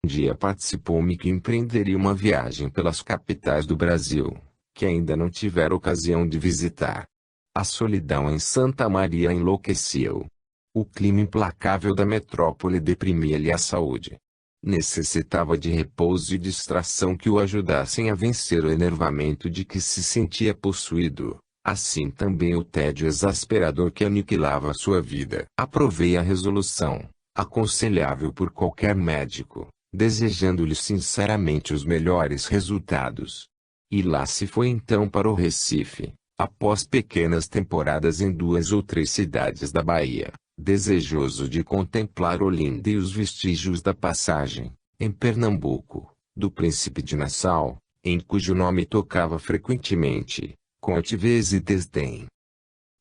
Um dia participou-me que empreenderia uma viagem pelas capitais do Brasil, que ainda não tivera ocasião de visitar. A solidão em Santa Maria enlouquecia-o. O clima implacável da metrópole deprimia-lhe a saúde. Necessitava de repouso e distração que o ajudassem a vencer o enervamento de que se sentia possuído, assim também o tédio exasperador que aniquilava sua vida. Aprovei a resolução, aconselhável por qualquer médico, desejando-lhe sinceramente os melhores resultados. E lá se foi então para o Recife, após pequenas temporadas em 2 ou 3 cidades da Bahia, desejoso de contemplar Olinda e os vestígios da passagem, em Pernambuco, do príncipe de Nassau, em cujo nome tocava frequentemente, com altivez e desdém.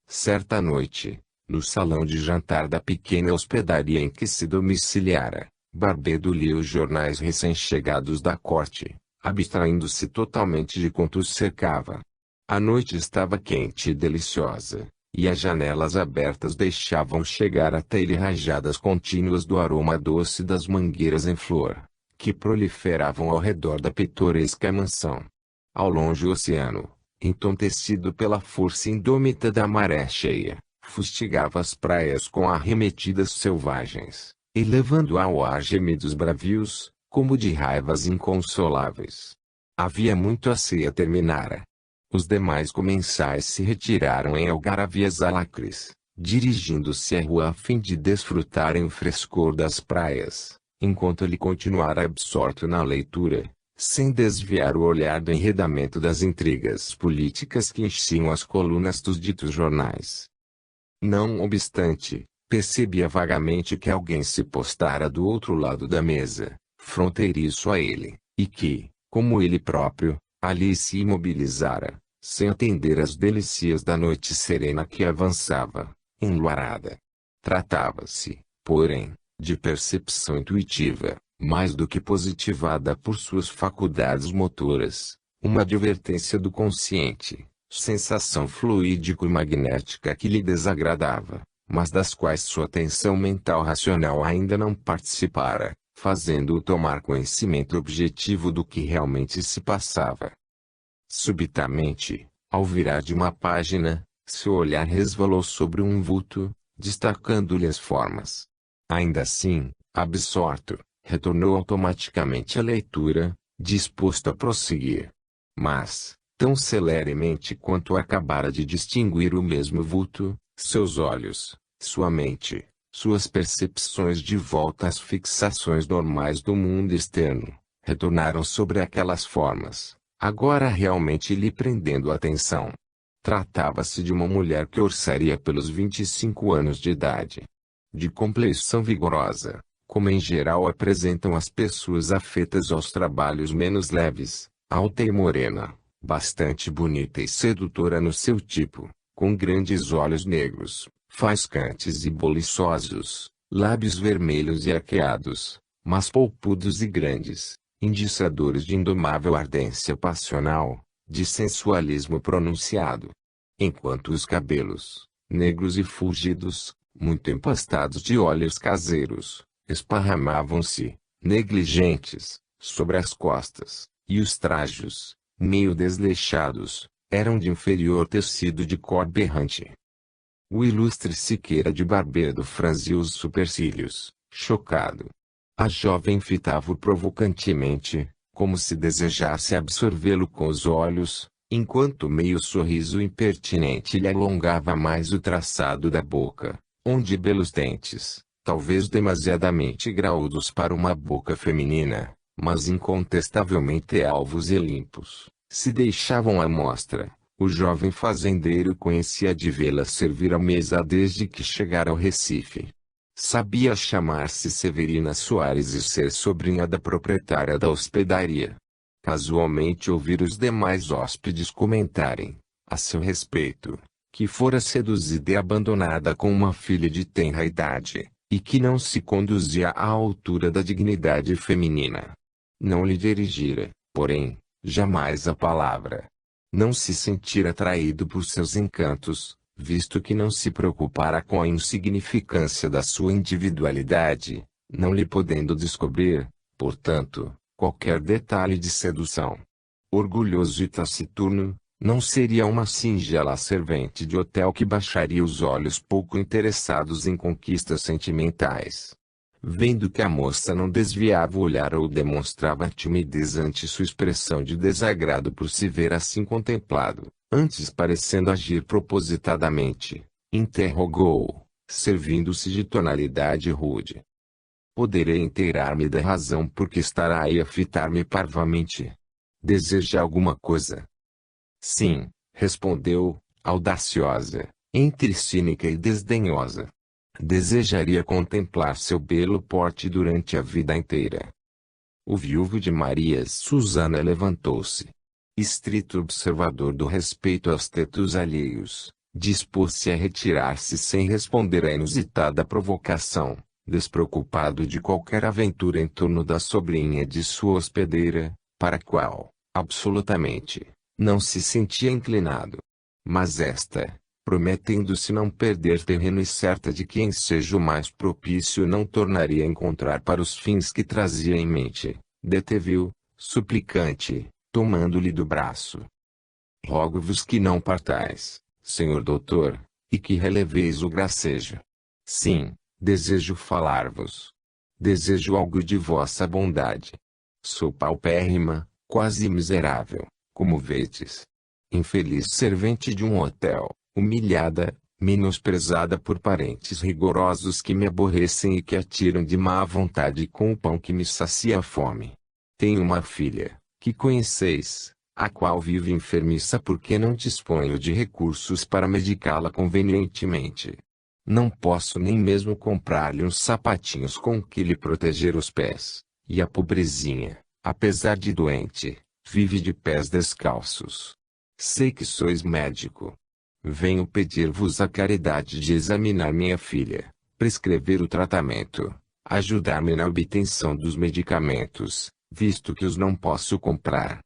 Certa noite, no salão de jantar da pequena hospedaria em que se domiciliara, Barbedo lia os jornais recém-chegados da corte, abstraindo-se totalmente de quanto os cercava. A noite estava quente e deliciosa, e as janelas abertas deixavam chegar até ele rajadas contínuas do aroma doce das mangueiras em flor, que proliferavam ao redor da pitoresca mansão. Ao longe o oceano, entontecido pela força indômita da maré cheia, fustigava as praias com arremetidas selvagens, elevando ao ar gemidos bravios, como de raivas inconsoláveis. Havia muito a ceia terminara. Os demais comensais se retiraram em algaravias alacres, dirigindo-se à rua a fim de desfrutarem o frescor das praias, enquanto ele continuara absorto na leitura, sem desviar o olhar do enredamento das intrigas políticas que enchiam as colunas dos ditos jornais. Não obstante, percebia vagamente que alguém se postara do outro lado da mesa, fronteiriço a ele, e que, como ele próprio, ali se imobilizara, sem atender às delícias da noite serena que avançava, enluarada. Tratava-se, porém, de percepção intuitiva, mais do que positivada por suas faculdades motoras, uma advertência do consciente, sensação fluídico-magnética que lhe desagradava, mas das quais sua atenção mental racional ainda não participara, fazendo-o tomar conhecimento objetivo do que realmente se passava. Subitamente, ao virar de uma página, seu olhar resvalou sobre um vulto, destacando-lhe as formas. Ainda assim, absorto, retornou automaticamente à leitura, disposto a prosseguir. Mas, tão celeremente quanto acabara de distinguir o mesmo vulto, seus olhos, sua mente, suas percepções de volta às fixações normais do mundo externo, retornaram sobre aquelas formas, agora realmente lhe prendendo a atenção. Tratava-se de uma mulher que orçaria pelos 25 anos de idade. De complexão vigorosa, como em geral apresentam as pessoas afetas aos trabalhos menos leves, alta e morena, bastante bonita e sedutora no seu tipo, com grandes olhos negros, faiscantes e boliçosos, lábios vermelhos e arqueados, mas polpudos e grandes, indicadores de indomável ardência passional, de sensualismo pronunciado. Enquanto os cabelos, negros e fulgidos, muito empastados de óleos caseiros, esparramavam-se, negligentes, sobre as costas, e os trajos, meio desleixados, eram de inferior tecido de cor berrante. O ilustre Siqueira de Barbedo franziu os supercílios, chocado. A jovem fitava-o provocantemente, como se desejasse absorvê-lo com os olhos, enquanto meio sorriso impertinente lhe alongava mais o traçado da boca, onde belos dentes, talvez demasiadamente graúdos para uma boca feminina, mas incontestavelmente alvos e limpos, se deixavam à mostra. O jovem fazendeiro conhecia de vê-la servir à mesa desde que chegara ao Recife. Sabia chamar-se Severina Soares e ser sobrinha da proprietária da hospedaria. Casualmente ouvir os demais hóspedes comentarem, a seu respeito, que fora seduzida e abandonada com uma filha de tenra idade, e que não se conduzia à altura da dignidade feminina. Não lhe dirigira, porém, jamais a palavra. Não se sentira atraído por seus encantos, visto que não se preocupara com a insignificância da sua individualidade, não lhe podendo descobrir, portanto, qualquer detalhe de sedução. Orgulhoso e taciturno, não seria uma singela servente de hotel que baixaria os olhos pouco interessados em conquistas sentimentais. Vendo que a moça não desviava o olhar ou demonstrava timidez ante sua expressão de desagrado por se ver assim contemplado, antes parecendo agir propositadamente, interrogou, servindo-se de tonalidade rude. Poderei inteirar-me da razão por que estará aí a fitar-me parvamente? Deseja alguma coisa? Sim, respondeu, audaciosa, entre cínica e desdenhosa. Desejaria contemplar seu belo porte durante a vida inteira. O viúvo de Maria Susana levantou-se. Estrito observador do respeito aos tetos alheios, dispôs-se a retirar-se sem responder à inusitada provocação, despreocupado de qualquer aventura em torno da sobrinha de sua hospedeira, para a qual, absolutamente, não se sentia inclinado. Mas esta, prometendo-se não perder terreno e certa de que ensejo mais propício não tornaria a encontrar para os fins que trazia em mente, deteve-o, suplicante, tomando-lhe do braço. Rogo-vos que não partais, senhor doutor, e que releveis o gracejo. Sim, desejo falar-vos. Desejo algo de vossa bondade. Sou paupérrima, quase miserável, como vedes. Infeliz servente de um hotel, humilhada, menosprezada por parentes rigorosos que me aborrecem e que atiram de má vontade com o pão que me sacia a fome. Tenho uma filha, que conheceis, a qual vive enfermiça porque não disponho de recursos para medicá-la convenientemente. Não posso nem mesmo comprar-lhe uns sapatinhos com que lhe proteger os pés, e a pobrezinha, apesar de doente, vive de pés descalços. Sei que sois médico. Venho pedir-vos a caridade de examinar minha filha, prescrever o tratamento, ajudar-me na obtenção dos medicamentos, visto que os não posso comprar.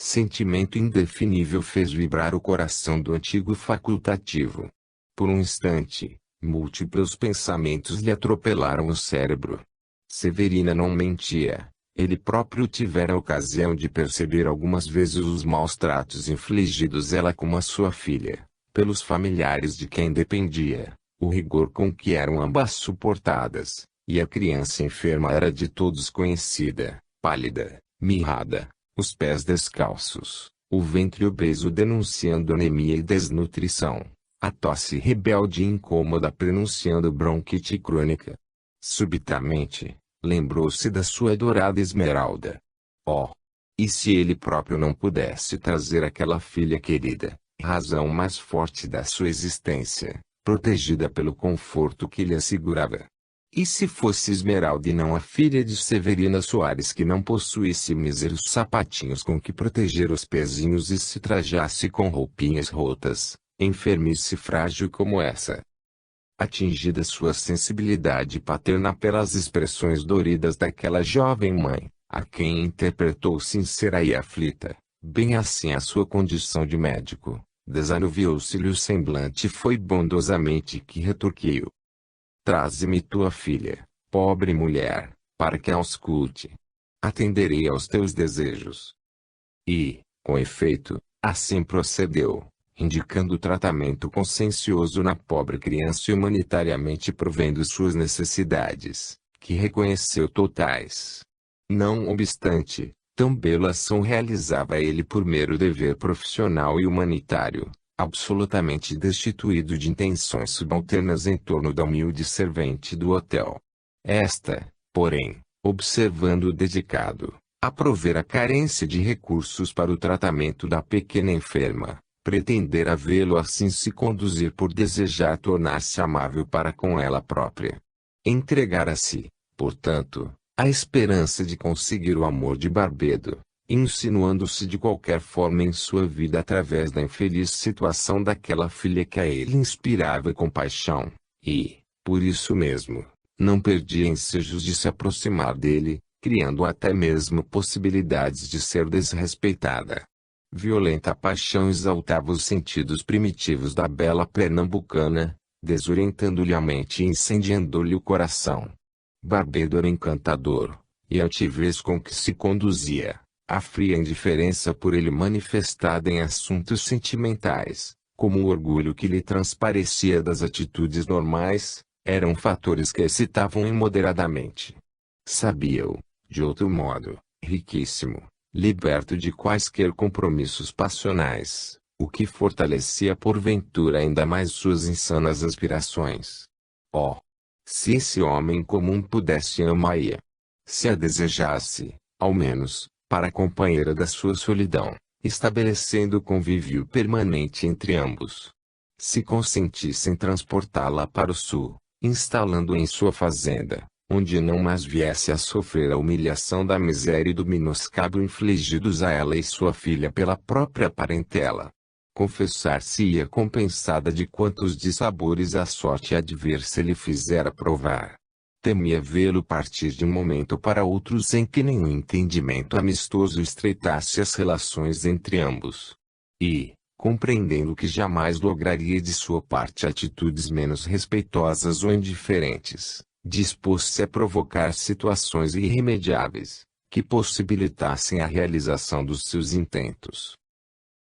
Sentimento indefinível fez vibrar o coração do antigo facultativo. Por um instante, múltiplos pensamentos lhe atropelaram o cérebro. Severina não mentia. Ele próprio tivera a ocasião de perceber algumas vezes os maus tratos infligidos ela como a sua filha, pelos familiares de quem dependia, o rigor com que eram ambas suportadas, e a criança enferma era de todos conhecida, pálida, mirrada, os pés descalços, o ventre obeso denunciando anemia e desnutrição, a tosse rebelde e incômoda prenunciando bronquite crônica. Subitamente, lembrou-se da sua adorada Esmeralda. Oh! E se ele próprio não pudesse trazer aquela filha querida, razão mais forte da sua existência, protegida pelo conforto que lhe assegurava? E se fosse Esmeralda e não a filha de Severina Soares que não possuísse míseros sapatinhos com que proteger os pezinhos e se trajasse com roupinhas rotas, enfermice frágil como essa? Atingida sua sensibilidade paterna pelas expressões doridas daquela jovem mãe, a quem interpretou sincera e aflita, bem assim a sua condição de médico, desanuviou-se-lhe o semblante e foi bondosamente que retorquiu. Traze-me tua filha, pobre mulher, para que a ausculte. Atenderei aos teus desejos. E, com efeito, assim procedeu, indicando o tratamento consciencioso na pobre criança e humanitariamente provendo suas necessidades, que reconheceu totais. Não obstante, tão bela ação realizava ele por mero dever profissional e humanitário, absolutamente destituído de intenções subalternas em torno da humilde servente do hotel. Esta, porém, observando o dedicado, a prover a carência de recursos para o tratamento da pequena enferma, pretendera vê-lo assim se conduzir por desejar tornar-se amável para com ela própria. Entregara-se, portanto, à esperança de conseguir o amor de Barbedo, insinuando-se de qualquer forma em sua vida através da infeliz situação daquela filha que a ele inspirava compaixão, e, por isso mesmo, não perdia ensejos de se aproximar dele, criando até mesmo possibilidades de ser desrespeitada. Violenta paixão exaltava os sentidos primitivos da bela pernambucana, desorientando-lhe a mente e incendiando-lhe o coração. Barbedo era encantador, e a altivez com que se conduzia, a fria indiferença por ele manifestada em assuntos sentimentais, como o orgulho que lhe transparecia das atitudes normais, eram fatores que excitavam imoderadamente. Sabia-o, de outro modo, riquíssimo, liberto de quaisquer compromissos passionais, o que fortalecia porventura ainda mais suas insanas aspirações. Oh! Se esse homem comum pudesse amar-a, se a desejasse, ao menos, para companheira da sua solidão, estabelecendo convívio permanente entre ambos. Se consentissem transportá-la para o sul, instalando-a em sua fazenda, onde não mais viesse a sofrer a humilhação da miséria e do menoscabo infligidos a ela e sua filha pela própria parentela. Confessar-se-ia compensada de quantos dissabores a sorte adversa lhe fizera provar. Temia vê-lo partir de um momento para outro sem que nenhum entendimento amistoso estreitasse as relações entre ambos. E, compreendendo que jamais lograria de sua parte atitudes menos respeitosas ou indiferentes, dispôs-se a provocar situações irremediáveis, que possibilitassem a realização dos seus intentos.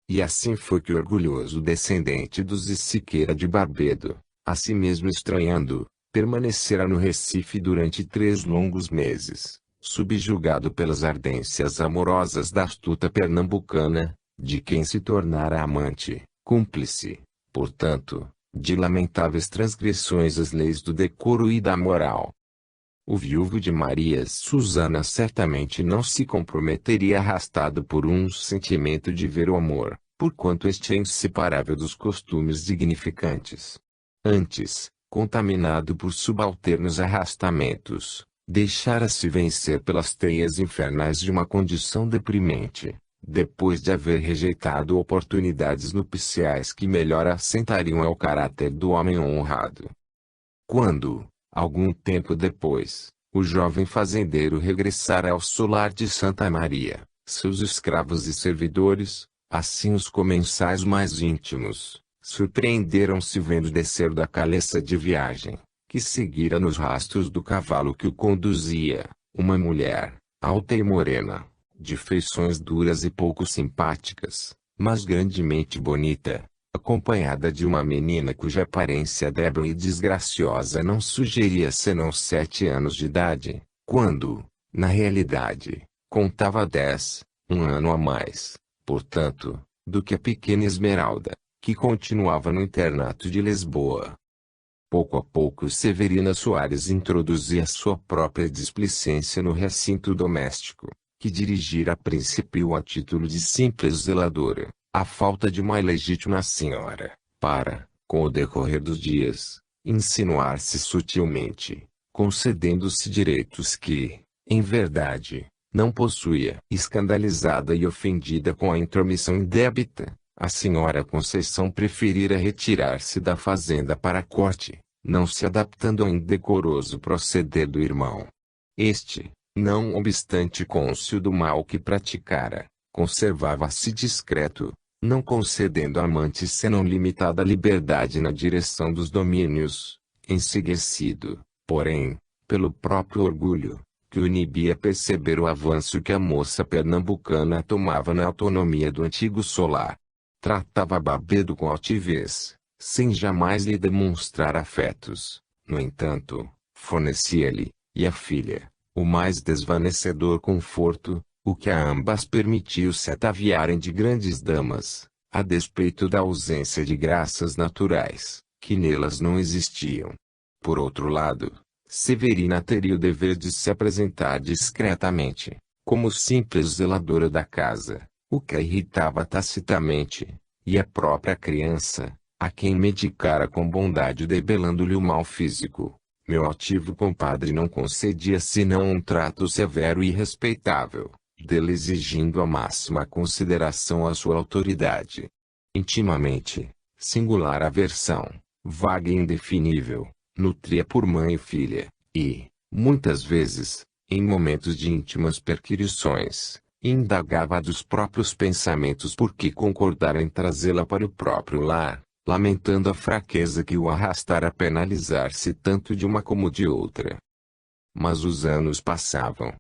E assim foi que o orgulhoso descendente dos Siqueira de Barbedo, a si mesmo estranhando, permanecera no Recife durante 3 longos meses, subjugado pelas ardências amorosas da astuta pernambucana, de quem se tornara amante, cúmplice, portanto, de lamentáveis transgressões às leis do decoro e da moral. O viúvo de Maria Susana certamente não se comprometeria arrastado por um sentimento de ver o amor, porquanto este é inseparável dos costumes dignificantes. Antes, contaminado por subalternos arrastamentos, deixara-se vencer pelas teias infernais de uma condição deprimente, depois de haver rejeitado oportunidades nupciais que melhor assentariam ao caráter do homem honrado. Quando, algum tempo depois, o jovem fazendeiro regressara ao solar de Santa Maria, seus escravos e servidores, assim os comensais mais íntimos, surpreenderam-se vendo descer da caleça de viagem, que seguira nos rastros do cavalo que o conduzia, uma mulher, alta e morena, de feições duras e pouco simpáticas, mas grandemente bonita, acompanhada de uma menina cuja aparência débil e desgraciosa não sugeria senão 7 anos de idade, quando, na realidade, contava 10, um ano a mais, portanto, do que a pequena Esmeralda, que continuava no internato de Lisboa. Pouco a pouco Severina Soares introduzia sua própria displicência no recinto doméstico, que dirigira a princípio a título de simples zeladora, a falta de uma legítima senhora, para, com o decorrer dos dias, insinuar-se sutilmente, concedendo-se direitos que, em verdade, não possuía. Escandalizada e ofendida com a intromissão indébita, a senhora Conceição preferira retirar-se da fazenda para a corte, não se adaptando ao indecoroso proceder do irmão. Este, não obstante cônscio do mal que praticara, conservava-se discreto, não concedendo a amantes senão limitada liberdade na direção dos domínios, enseguecido, porém, pelo próprio orgulho, que o inibia perceber o avanço que a moça pernambucana tomava na autonomia do antigo solar. Tratava Barbedo com altivez, sem jamais lhe demonstrar afetos. No entanto, fornecia-lhe, e a filha, o mais desvanecedor conforto, o que a ambas permitiu se ataviarem de grandes damas, a despeito da ausência de graças naturais, que nelas não existiam. Por outro lado, Severina teria o dever de se apresentar discretamente, como simples zeladora da casa, o que a irritava tacitamente, e a própria criança, a quem medicara com bondade debelando-lhe o mal físico, meu altivo compadre não concedia senão um trato severo e respeitável, dele exigindo a máxima consideração à sua autoridade. Intimamente, singular aversão, vaga e indefinível, nutria por mãe e filha, e, muitas vezes, em momentos de íntimas perquirições, indagava dos próprios pensamentos por que concordara em trazê-la para o próprio lar, lamentando a fraqueza que o arrastara a penalizar-se tanto de uma como de outra. Mas os anos passavam.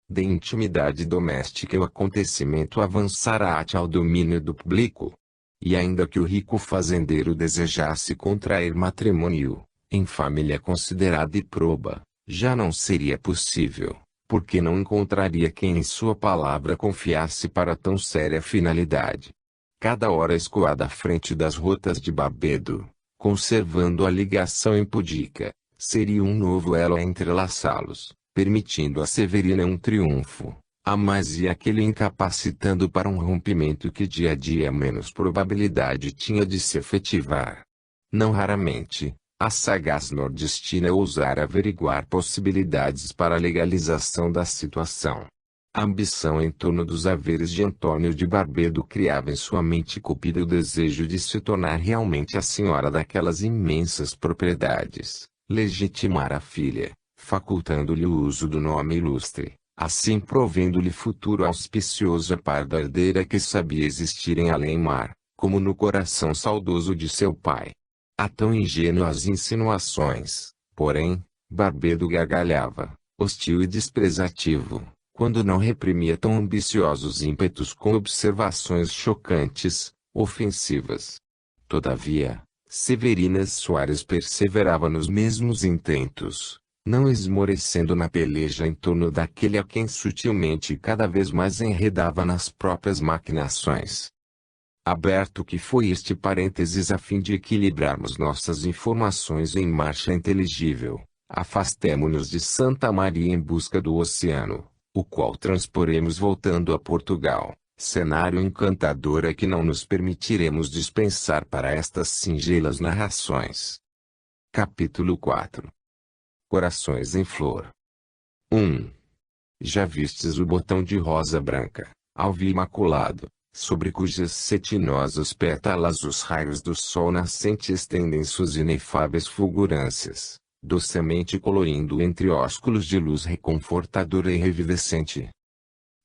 De intimidade doméstica o acontecimento avançará até ao domínio do público. E ainda que o rico fazendeiro desejasse contrair matrimônio, em família considerada e proba, já não seria possível, porque não encontraria quem em sua palavra confiasse para tão séria finalidade. Cada hora escoada à frente das rotas de Barbedo, conservando a ligação impúdica, seria um novo elo a entrelaçá-los, permitindo a Severina um triunfo, a mais e aquele incapacitando para um rompimento que dia a dia menos probabilidade tinha de se efetivar. Não raramente, a sagaz nordestina ousara averiguar possibilidades para a legalização da situação. A ambição em torno dos haveres de Antônio de Barbedo criava em sua mente cupida o desejo de se tornar realmente a senhora daquelas imensas propriedades, legitimar a filha, facultando-lhe o uso do nome ilustre, assim provendo-lhe futuro auspicioso a par da herdeira que sabia existir em além-mar, como no coração saudoso de seu pai. A tão ingênuas insinuações, porém, Barbedo gargalhava, hostil e desprezativo, quando não reprimia tão ambiciosos ímpetos com observações chocantes, ofensivas. Todavia, Severina Soares perseverava nos mesmos intentos, não esmorecendo na peleja em torno daquele a quem sutilmente cada vez mais enredava nas próprias maquinações. Aberto que foi este parênteses a fim de equilibrarmos nossas informações em marcha inteligível, afastemo-nos de Santa Maria em busca do oceano, o qual transporemos voltando a Portugal, cenário encantador a que não nos permitiremos dispensar para estas singelas narrações. Capítulo 4. Corações em Flor. 1. Já vistes o botão de rosa branca, alvo imaculado, sobre cujas cetinosos pétalas os raios do sol nascente estendem suas inefáveis fulgurâncias, docemente colorindo entre ósculos de luz reconfortadora e revivescente.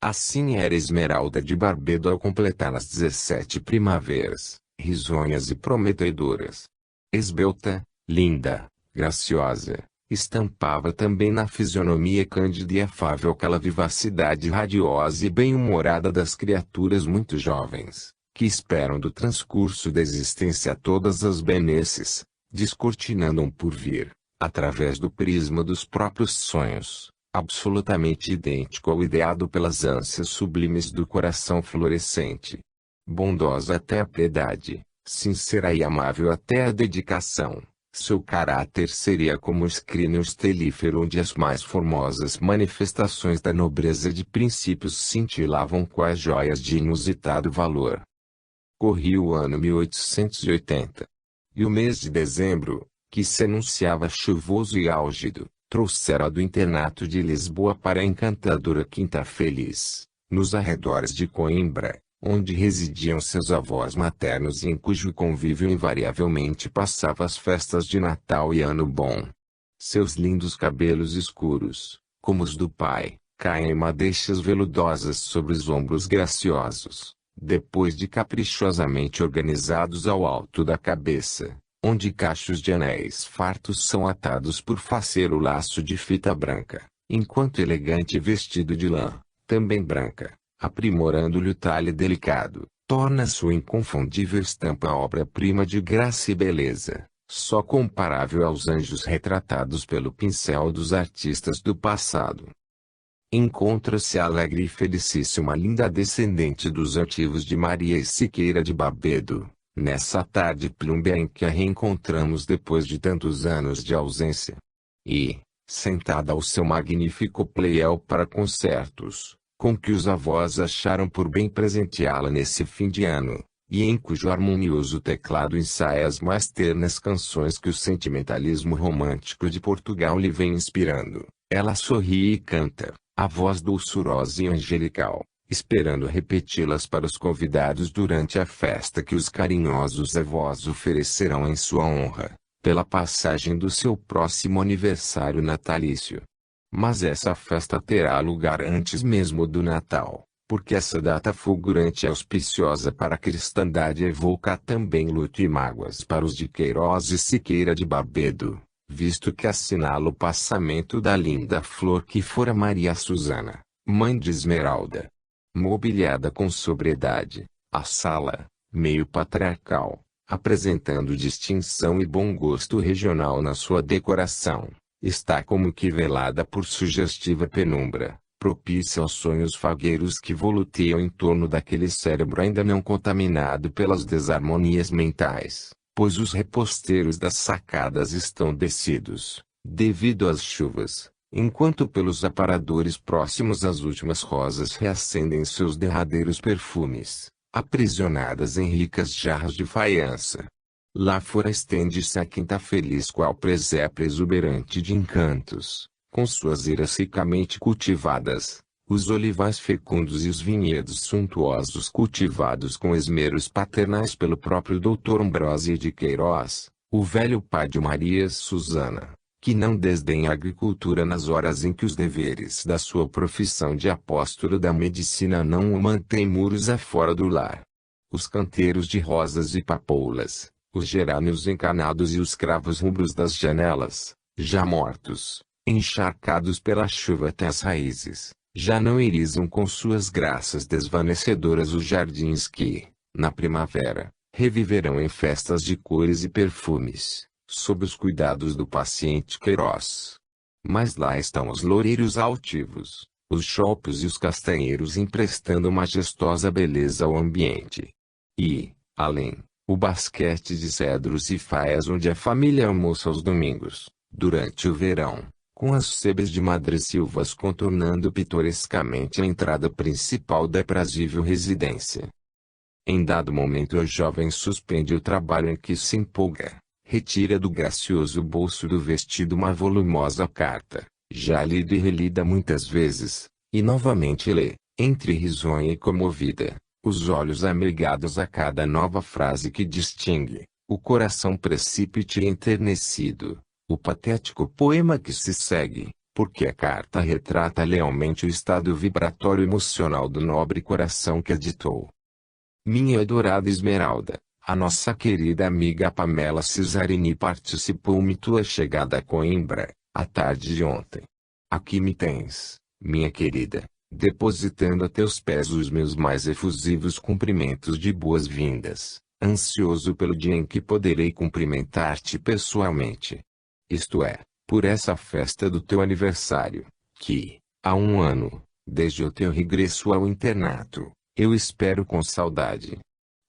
Assim era Esmeralda de Barbedo ao completar as 17 primaveras, risonhas e prometedoras. Esbelta, linda, graciosa, estampava também na fisionomia cândida e afável aquela vivacidade radiosa e bem-humorada das criaturas muito jovens, que esperam do transcurso da existência todas as benesses, descortinando um porvir, através do prisma dos próprios sonhos, absolutamente idêntico ao ideado pelas ânsias sublimes do coração florescente. Bondosa até a piedade, sincera e amável até a dedicação, seu caráter seria como o escrínio estelífero onde as mais formosas manifestações da nobreza de princípios cintilavam quais joias de inusitado valor. Corria o ano 1880. E o mês de dezembro, que se anunciava chuvoso e álgido, trouxera do internato de Lisboa para a encantadora Quinta Feliz, nos arredores de Coimbra, onde residiam seus avós maternos e em cujo convívio invariavelmente passava as festas de Natal e Ano Bom. Seus lindos cabelos escuros, como os do pai, caem em madeixas veludosas sobre os ombros graciosos, depois de caprichosamente organizados ao alto da cabeça, onde cachos de anéis fartos são atados por faceiro laço de fita branca, enquanto elegante vestido de lã, também branca, aprimorando-lhe o talhe delicado, torna sua inconfundível estampa obra-prima de graça e beleza, só comparável aos anjos retratados pelo pincel dos artistas do passado. Encontra-se alegre e felicíssima linda descendente dos ativos de Maria e Siqueira de Barbedo, nessa tarde plúmbea em que a reencontramos depois de tantos anos de ausência. E, sentada ao seu magnífico pleiel para concertos, com que os avós acharam por bem presenteá-la nesse fim de ano, e em cujo harmonioso teclado ensaia as mais ternas canções que o sentimentalismo romântico de Portugal lhe vem inspirando, ela sorri e canta, a voz doçurosa e angelical, esperando repeti-las para os convidados durante a festa que os carinhosos avós oferecerão em sua honra, pela passagem do seu próximo aniversário natalício. Mas essa festa terá lugar antes mesmo do Natal, porque essa data fulgurante e auspiciosa para a cristandade evoca também luto e mágoas para os de Queiroz e Siqueira de Barbedo, visto que assinala o passamento da linda flor que fora Maria Susana, Mãe de Esmeralda. Mobiliada com sobriedade, a sala, meio patriarcal, apresentando distinção e bom gosto regional na sua decoração, está como que velada por sugestiva penumbra, propícia aos sonhos fagueiros que voluteiam em torno daquele cérebro ainda não contaminado pelas desarmonias mentais, pois os reposteiros das sacadas estão descidos, devido às chuvas, enquanto pelos aparadores próximos as últimas rosas reacendem seus derradeiros perfumes, aprisionadas em ricas jarras de faiança. Lá fora estende-se a quinta feliz qual presépio exuberante de encantos, com suas eiras ricamente cultivadas, os olivais fecundos e os vinhedos suntuosos cultivados com esmeros paternais pelo próprio Dr. Ambrósio de Queiroz, o velho pai de Maria Susana, que não desdenha a agricultura nas horas em que os deveres da sua profissão de apóstolo da medicina não o mantêm muros afora do lar. Os canteiros de rosas e papoulas, os gerânios encanados e os cravos rubros das janelas, já mortos, encharcados pela chuva até as raízes, já não irisam com suas graças desvanecedoras os jardins que, na primavera, reviverão em festas de cores e perfumes, sob os cuidados do paciente Queiroz. Mas lá estão os loureiros altivos, os choupos e os castanheiros emprestando majestosa beleza ao ambiente. E, além, o basquete de cedros e faias onde a família almoça aos domingos, durante o verão, com as sebes de madressilvas contornando pitorescamente a entrada principal da aprazível residência. Em dado momento a jovem suspende o trabalho em que se empolga, retira do gracioso bolso do vestido uma volumosa carta, já lida e relida muitas vezes, e novamente lê, entre risonha e comovida, os olhos amigados a cada nova frase que distingue, o coração precípite e enternecido, o patético poema que se segue, porque a carta retrata lealmente o estado vibratório emocional do nobre coração que a ditou. Minha adorada Esmeralda, a nossa querida amiga Pamela Cesarini participou-me tua chegada a Coimbra, à tarde de ontem. Aqui me tens, minha querida, depositando a teus pés os meus mais efusivos cumprimentos de boas-vindas, ansioso pelo dia em que poderei cumprimentar-te pessoalmente. Isto é, por essa festa do teu aniversário, que, há um ano, desde o teu regresso ao internato, eu espero com saudade.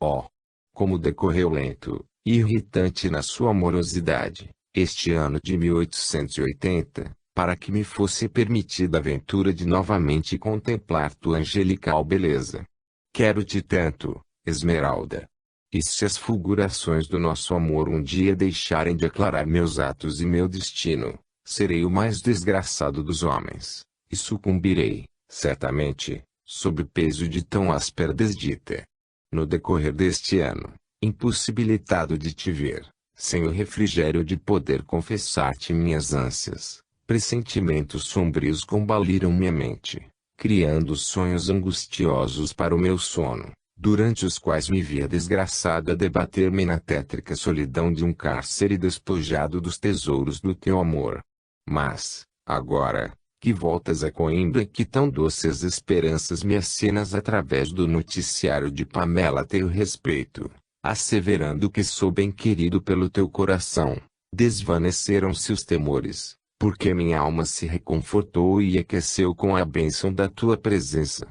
Oh! Como decorreu lento, e irritante na sua amorosidade, este ano de 1880, para que me fosse permitida a aventura de novamente contemplar tua angelical beleza. Quero-te tanto, Esmeralda. E se as fulgurações do nosso amor um dia deixarem de aclarar meus atos e meu destino, serei o mais desgraçado dos homens, e sucumbirei, certamente, sob o peso de tão áspera desdita. No decorrer deste ano, impossibilitado de te ver, sem o refrigério de poder confessar-te minhas ânsias, pressentimentos sombrios combaliram minha mente, criando sonhos angustiosos para o meu sono, durante os quais me via desgraçado a debater-me na tétrica solidão de um cárcere despojado dos tesouros do teu amor. Mas, agora, que voltas a Coimbra e que tão doces esperanças me acenas através do noticiário de Pamela a teu respeito, asseverando que sou bem querido pelo teu coração, desvaneceram-se os temores, porque minha alma se reconfortou e aqueceu com a bênção da tua presença.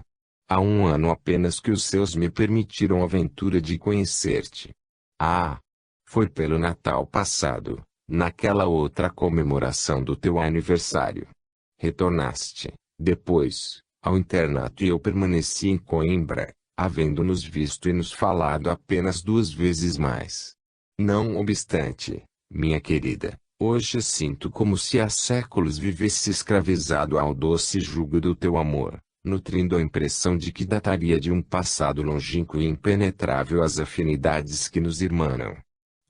Há um ano apenas que os seus me permitiram a aventura de conhecer-te. Ah! Foi pelo Natal passado, naquela outra comemoração do teu aniversário. Retornaste, depois, ao internato e eu permaneci em Coimbra, havendo-nos visto e nos falado apenas 2 vezes mais. Não obstante, minha querida, hoje sinto como se há séculos vivesse escravizado ao doce jugo do teu amor, nutrindo a impressão de que dataria de um passado longínquo e impenetrável as afinidades que nos irmanam.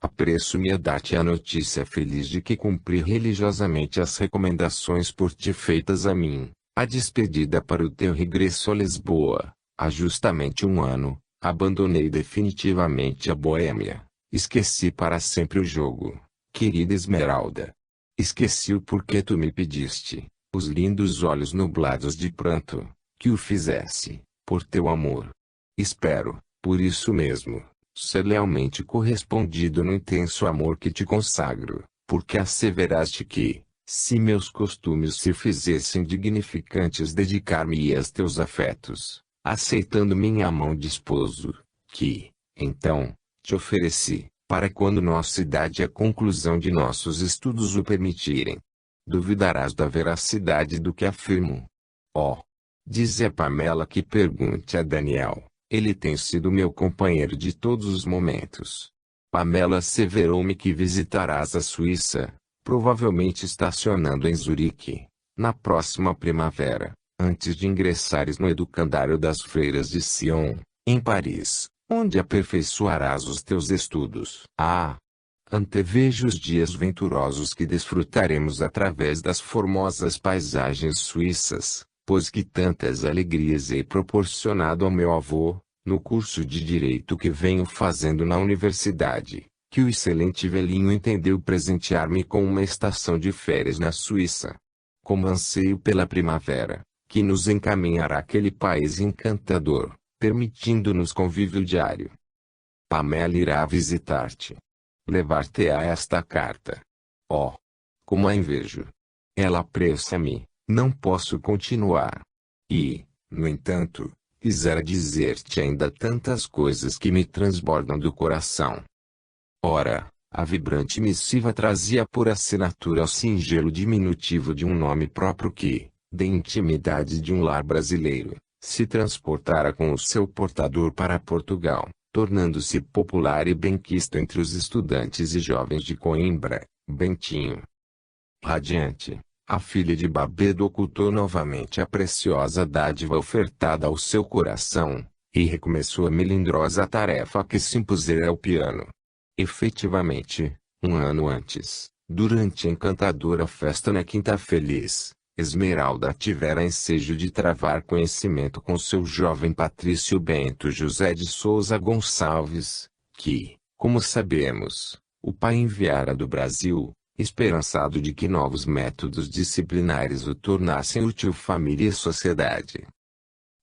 Apresso-me a dar-te a notícia feliz de que cumpri religiosamente as recomendações por ti feitas a mim, a despedida para o teu regresso a Lisboa, há justamente um ano, abandonei definitivamente a Boêmia, esqueci para sempre o jogo, querida Esmeralda. Esqueci-o porque tu me pediste, os lindos olhos nublados de pranto, que o fizesse, por teu amor. Espero, por isso mesmo, ser lealmente correspondido no intenso amor que te consagro, porque asseveraste que, se meus costumes se fizessem dignificantes, dedicar-me-ia aos teus afetos, aceitando minha mão de esposo, que, então, te ofereci, para quando nossa idade e a conclusão de nossos estudos o permitirem. Duvidarás da veracidade do que afirmo. Oh! Dize a Pamela que pergunte a Daniel, ele tem sido meu companheiro de todos os momentos. Pamela asseverou-me que visitarás a Suíça, provavelmente estacionando em Zurique, na próxima primavera, antes de ingressares no educandário das Freiras de Sion, em Paris, onde aperfeiçoarás os teus estudos. Ah! Antevejo os dias venturosos que desfrutaremos através das formosas paisagens suíças, pois que tantas alegrias hei proporcionado ao meu avô, no curso de Direito que venho fazendo na universidade, que o excelente velhinho entendeu presentear-me com uma estação de férias na Suíça. Como anseio pela primavera, que nos encaminhará àquele país encantador, permitindo-nos convívio diário. Pamela irá visitar-te. Levar-te-á esta carta. Oh! Como a invejo! Ela apressa-me, não posso continuar. E, no entanto, quisera dizer-te ainda tantas coisas que me transbordam do coração. Ora, a vibrante missiva trazia por assinatura o singelo diminutivo de um nome próprio que, da intimidade de um lar brasileiro, se transportara com o seu portador para Portugal, tornando-se popular e benquisto entre os estudantes e jovens de Coimbra, Bentinho. Radiante, a filha de Barbedo ocultou novamente a preciosa dádiva ofertada ao seu coração, e recomeçou a melindrosa tarefa que se impusera ao piano. Efetivamente, um ano antes, durante a encantadora festa na Quinta Feliz, Esmeralda tivera ensejo de travar conhecimento com seu jovem Patrício Bento José de Souza Gonçalves, que, como sabemos, o pai enviara do Brasil, esperançado de que novos métodos disciplinares o tornassem útil família e sociedade.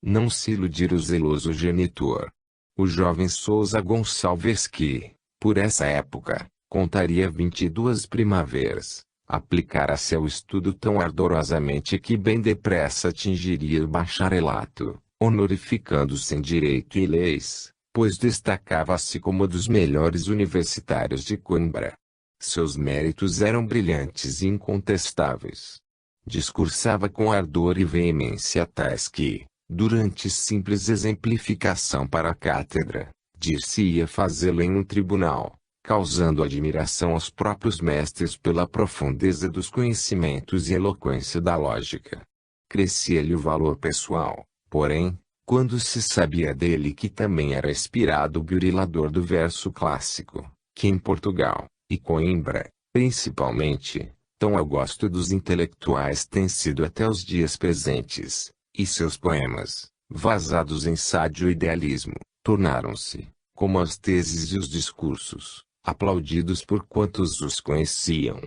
Não se iludir o zeloso genitor. O jovem Souza Gonçalves que, por essa época, contaria 22 primaveras, aplicara-se ao estudo tão ardorosamente que bem depressa atingiria o bacharelato, honorificando-se em Direito e Leis, pois destacava-se como um dos melhores universitários de Coimbra. Seus méritos eram brilhantes e incontestáveis. Discursava com ardor e veemência tais que, durante simples exemplificação para a cátedra, dir-se-ia fazê-lo em um tribunal, causando admiração aos próprios mestres pela profundeza dos conhecimentos e eloquência da lógica. Crescia-lhe o valor pessoal, porém, quando se sabia dele que também era inspirado burilador do verso clássico, que em Portugal, e Coimbra, principalmente, tão ao gosto dos intelectuais tem sido até os dias presentes, e seus poemas, vazados em sádio idealismo, tornaram-se, como as teses e os discursos, aplaudidos por quantos os conheciam.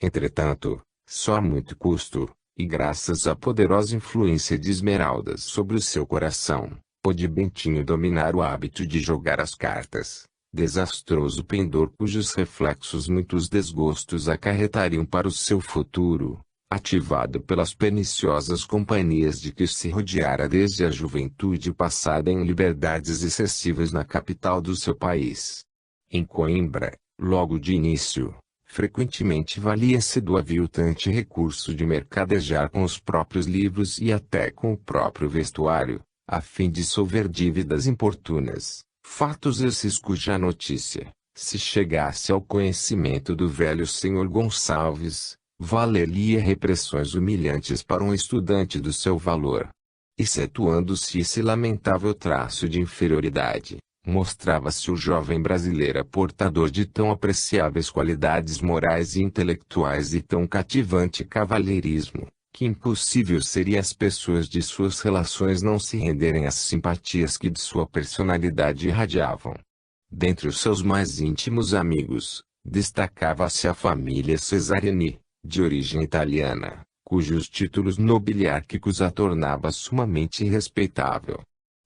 Entretanto, só a muito custo, e graças à poderosa influência de Esmeraldas sobre o seu coração, pôde Bentinho dominar o hábito de jogar as cartas, desastroso pendor cujos reflexos muitos desgostos acarretariam para o seu futuro, ativado pelas perniciosas companhias de que se rodeara desde a juventude passada em liberdades excessivas na capital do seu país. Em Coimbra, logo de início, frequentemente valia-se do aviltante recurso de mercadejar com os próprios livros e até com o próprio vestuário, a fim de solver dívidas importunas, fatos esses cuja notícia, se chegasse ao conhecimento do velho senhor Gonçalves, valer-lhe repressões humilhantes para um estudante do seu valor. Excetuando-se esse lamentável traço de inferioridade, mostrava-se o jovem brasileiro portador de tão apreciáveis qualidades morais e intelectuais e tão cativante cavalheirismo, que impossível seria às pessoas de suas relações não se renderem às simpatias que de sua personalidade irradiavam. Dentre os seus mais íntimos amigos, destacava-se a família Cesarini, de origem italiana, cujos títulos nobiliárquicos a tornava sumamente respeitável.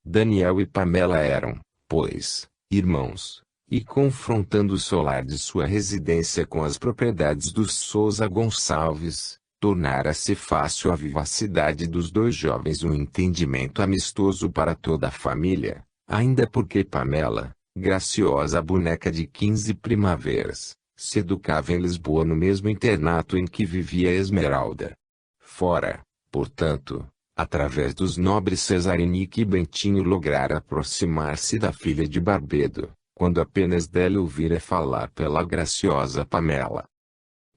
Daniel e Pamela eram, pois, irmãos, e confrontando o solar de sua residência com as propriedades dos Sousa Gonçalves, tornara-se fácil a vivacidade dos dois jovens um entendimento amistoso para toda a família, ainda porque Pamela, graciosa boneca de 15 primaveras, se educava em Lisboa no mesmo internato em que vivia Esmeralda. Fora, portanto, através dos nobres Cesarini que Bentinho lograra aproximar-se da filha de Barbedo, quando apenas dela ouvira falar pela graciosa Pamela.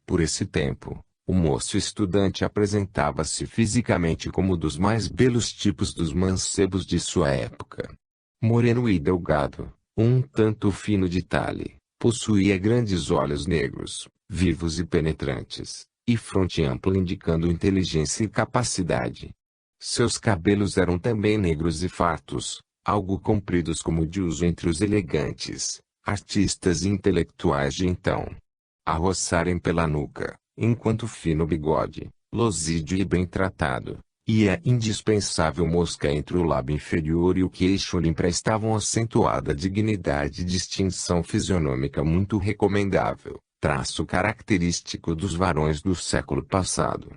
Por esse tempo, o moço estudante apresentava-se fisicamente como dos mais belos tipos dos mancebos de sua época. Moreno e delgado, um tanto fino de talhe, possuía grandes olhos negros, vivos e penetrantes, e fronte ampla indicando inteligência e capacidade. Seus cabelos eram também negros e fartos, algo compridos como de uso entre os elegantes, artistas e intelectuais de então. A roçarem pela nuca, enquanto o fino bigode, losídio e bem tratado, e a indispensável mosca entre o lábio inferior e o queixo lhe emprestavam acentuada dignidade e distinção fisionômica muito recomendável, traço característico dos varões do século passado.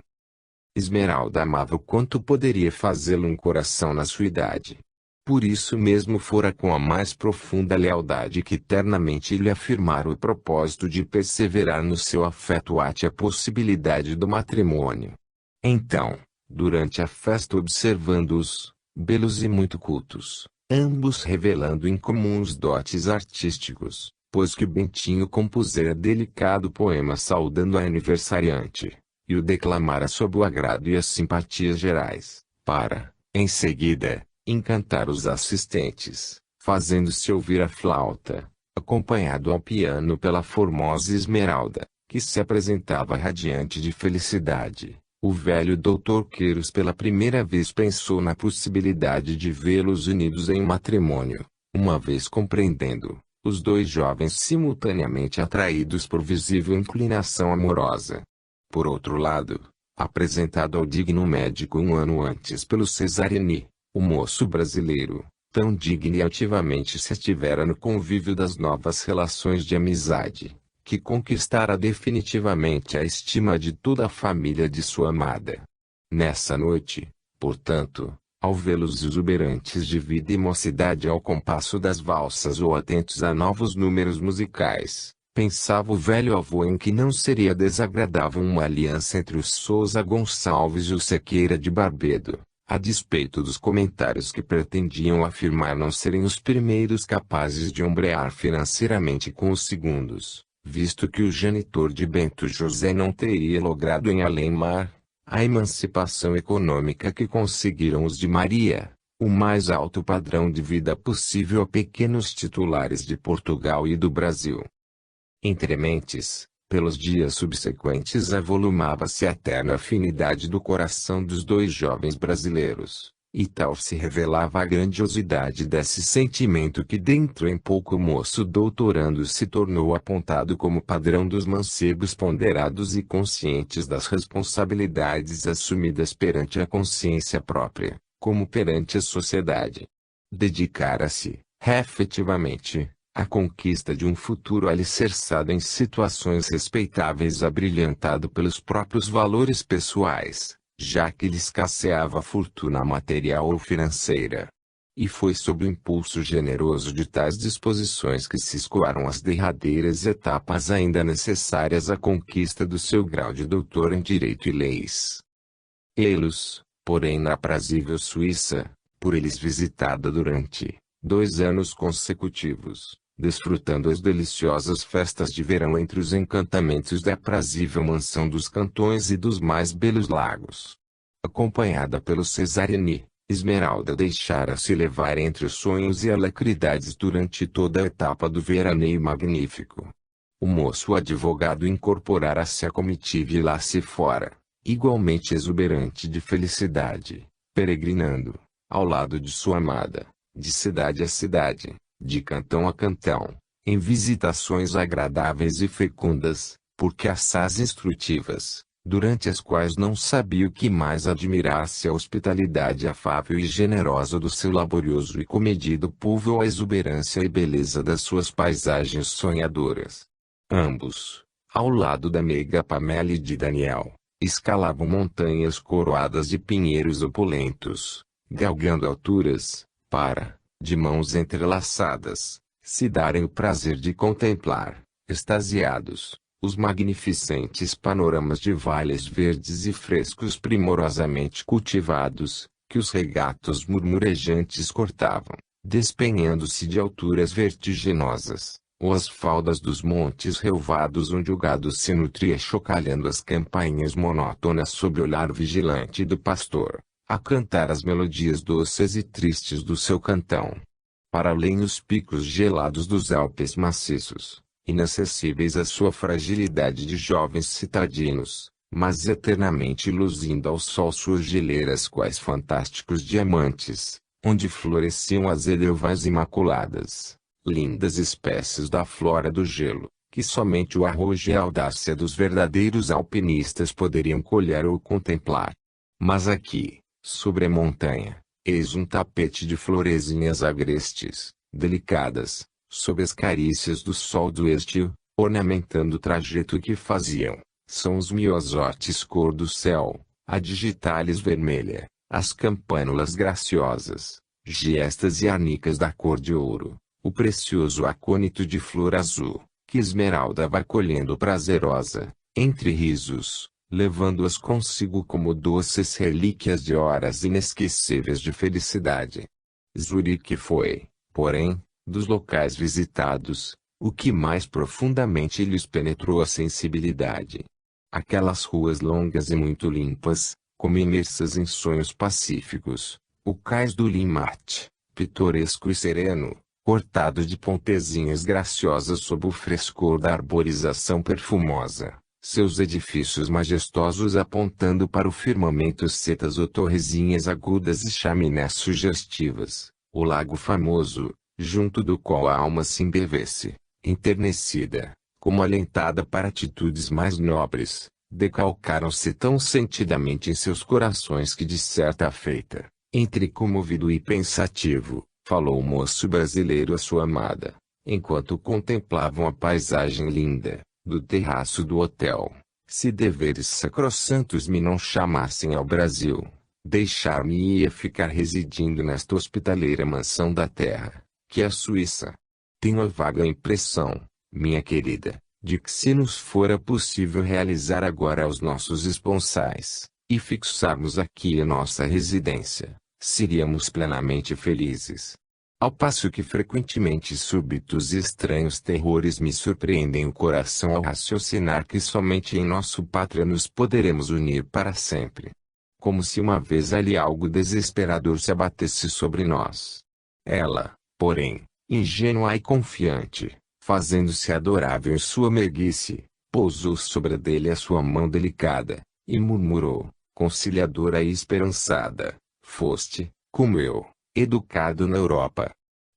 Esmeralda amava o quanto poderia fazê-lo um coração na sua idade. Por isso mesmo fora com a mais profunda lealdade que ternamente lhe afirmara o propósito de perseverar no seu afeto ante a possibilidade do matrimônio. Então, durante a festa observando-os, belos e muito cultos, ambos revelando incomuns dotes artísticos, pois que Bentinho compusera delicado poema saudando a aniversariante, e o declamara sob o agrado e as simpatias gerais, para, em seguida, encantar os assistentes, fazendo-se ouvir a flauta, acompanhado ao piano pela formosa Esmeralda, que se apresentava radiante de felicidade. O velho doutor Queiroz pela primeira vez pensou na possibilidade de vê-los unidos em matrimônio, uma vez compreendendo, os dois jovens simultaneamente atraídos por visível inclinação amorosa. Por outro lado, apresentado ao digno médico um ano antes pelo Cesarini, o moço brasileiro, tão digno e ativamente se estivera no convívio das novas relações de amizade, que conquistara definitivamente a estima de toda a família de sua amada. Nessa noite, portanto, ao vê-los exuberantes de vida e mocidade ao compasso das valsas ou atentos a novos números musicais, pensava o velho avô em que não seria desagradável uma aliança entre os Sousa Gonçalves e o Sequeira de Barbedo, a despeito dos comentários que pretendiam afirmar não serem os primeiros capazes de ombrear financeiramente com os segundos, visto que o genitor de Bento José não teria logrado em além-mar a emancipação econômica que conseguiram os de Maria, o mais alto padrão de vida possível a pequenos titulares de Portugal e do Brasil. Entre mentes, pelos dias subsequentes avolumava-se a terna afinidade do coração dos dois jovens brasileiros, e tal se revelava a grandiosidade desse sentimento que dentro em pouco o moço doutorando se tornou apontado como padrão dos mancebos ponderados e conscientes das responsabilidades assumidas perante a consciência própria, como perante a sociedade. Dedicara-se, efetivamente, à conquista de um futuro alicerçado em situações respeitáveis abrilhantado pelos próprios valores pessoais, já que lhe escasseava a fortuna material ou financeira. E foi sob o impulso generoso de tais disposições que se escoaram as derradeiras etapas ainda necessárias à conquista do seu grau de doutor em Direito e Leis. Elos, porém na aprazível Suíça, por eles visitada durante 2 anos consecutivos, desfrutando as deliciosas festas de verão entre os encantamentos da aprazível mansão dos cantões e dos mais belos lagos. Acompanhada pelo Cesarini, Esmeralda deixara-se levar entre os sonhos e alacridades durante toda a etapa do veraneio magnífico. O moço advogado incorporara-se à comitiva e lá se fora, igualmente exuberante de felicidade, peregrinando, ao lado de sua amada, de cidade a cidade, de cantão a cantão, em visitações agradáveis e fecundas, porque assaz instrutivas, durante as quais não sabia o que mais admirar-se a hospitalidade afável e generosa do seu laborioso e comedido povo ou a exuberância e beleza das suas paisagens sonhadoras. Ambos, ao lado da meiga Pamela e de Daniel, escalavam montanhas coroadas de pinheiros opulentos, galgando alturas, para, de mãos entrelaçadas, se darem o prazer de contemplar, extasiados, os magnificentes panoramas de vales verdes e frescos primorosamente cultivados, que os regatos murmurejantes cortavam, despenhando-se de alturas vertiginosas, ou as faldas dos montes relvados onde o gado se nutria chocalhando as campainhas monótonas sob o olhar vigilante do pastor, a cantar as melodias doces e tristes do seu cantão. Para além os picos gelados dos Alpes maciços, inacessíveis à sua fragilidade de jovens citadinos, mas eternamente luzindo ao sol suas geleiras quais fantásticos diamantes, onde floresciam as edelvais imaculadas, lindas espécies da flora do gelo, que somente o arrojo e a audácia dos verdadeiros alpinistas poderiam colher ou contemplar. Mas aqui, sobre a montanha, eis um tapete de florezinhas agrestes, delicadas, sob as carícias do sol do estio, ornamentando o trajeto que faziam. São os miosotes cor do céu, a digitalis vermelha, as campânulas graciosas, giestas e arnicas da cor de ouro, o precioso acônito de flor azul, que Esmeralda vai colhendo prazerosa, entre risos, levando-as consigo como doces relíquias de horas inesquecíveis de felicidade. Zurique foi, porém, dos locais visitados, o que mais profundamente lhes penetrou a sensibilidade. Aquelas ruas longas e muito limpas, como imersas em sonhos pacíficos, o cais do Limarte, pitoresco e sereno, cortado de pontezinhas graciosas sob o frescor da arborização perfumosa, seus edifícios majestosos apontando para o firmamento setas ou torrezinhas agudas e chaminés sugestivas, o lago famoso, junto do qual a alma se embevece, enternecida, como alentada para atitudes mais nobres, decalcaram-se tão sentidamente em seus corações que de certa feita, entre comovido e pensativo, falou o moço brasileiro à sua amada, enquanto contemplavam a paisagem linda, do terraço do hotel: se deveres sacrossantos me não chamassem ao Brasil, deixar-me-ia ficar residindo nesta hospitaleira mansão da terra, que é a Suíça. Tenho a vaga impressão, minha querida, de que se nos fora possível realizar agora os nossos esponsais, e fixarmos aqui a nossa residência, seríamos plenamente felizes. Ao passo que frequentemente súbitos e estranhos terrores me surpreendem o coração ao raciocinar que somente em nosso pátria nos poderemos unir para sempre. Como se uma vez ali algo desesperador se abatesse sobre nós. Ela, porém, ingênua e confiante, fazendo-se adorável em sua meiguice, pousou sobre dele a sua mão delicada, e murmurou, conciliadora e esperançada: foste, como eu, educado na Europa.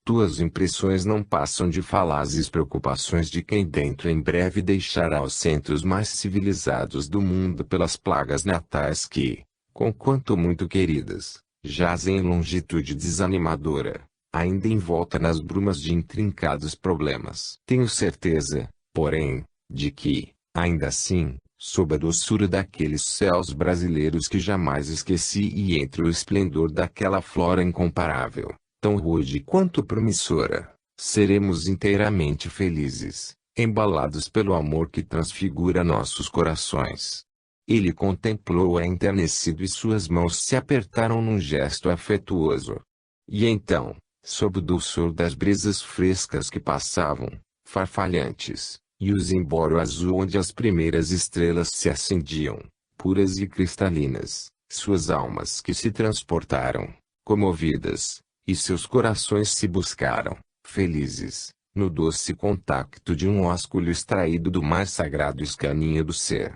Tuas impressões não passam de falazes preocupações de quem dentro em breve deixará os centros mais civilizados do mundo pelas plagas natais que, conquanto muito queridas, jazem em longitude desanimadora, ainda envolta nas brumas de intrincados problemas. Tenho certeza, porém, de que, ainda assim, sob a doçura daqueles céus brasileiros que jamais esqueci e entre o esplendor daquela flora incomparável, tão rude quanto promissora, seremos inteiramente felizes, embalados pelo amor que transfigura nossos corações. Ele contemplou-a enternecido e suas mãos se apertaram num gesto afetuoso. E então, sob o dulçor das brisas frescas que passavam, farfalhantes, e o zimbório azul onde as primeiras estrelas se acendiam, puras e cristalinas, suas almas que se transportaram, comovidas, e seus corações se buscaram, felizes, no doce contacto de um ósculo extraído do mais sagrado escaninho do ser.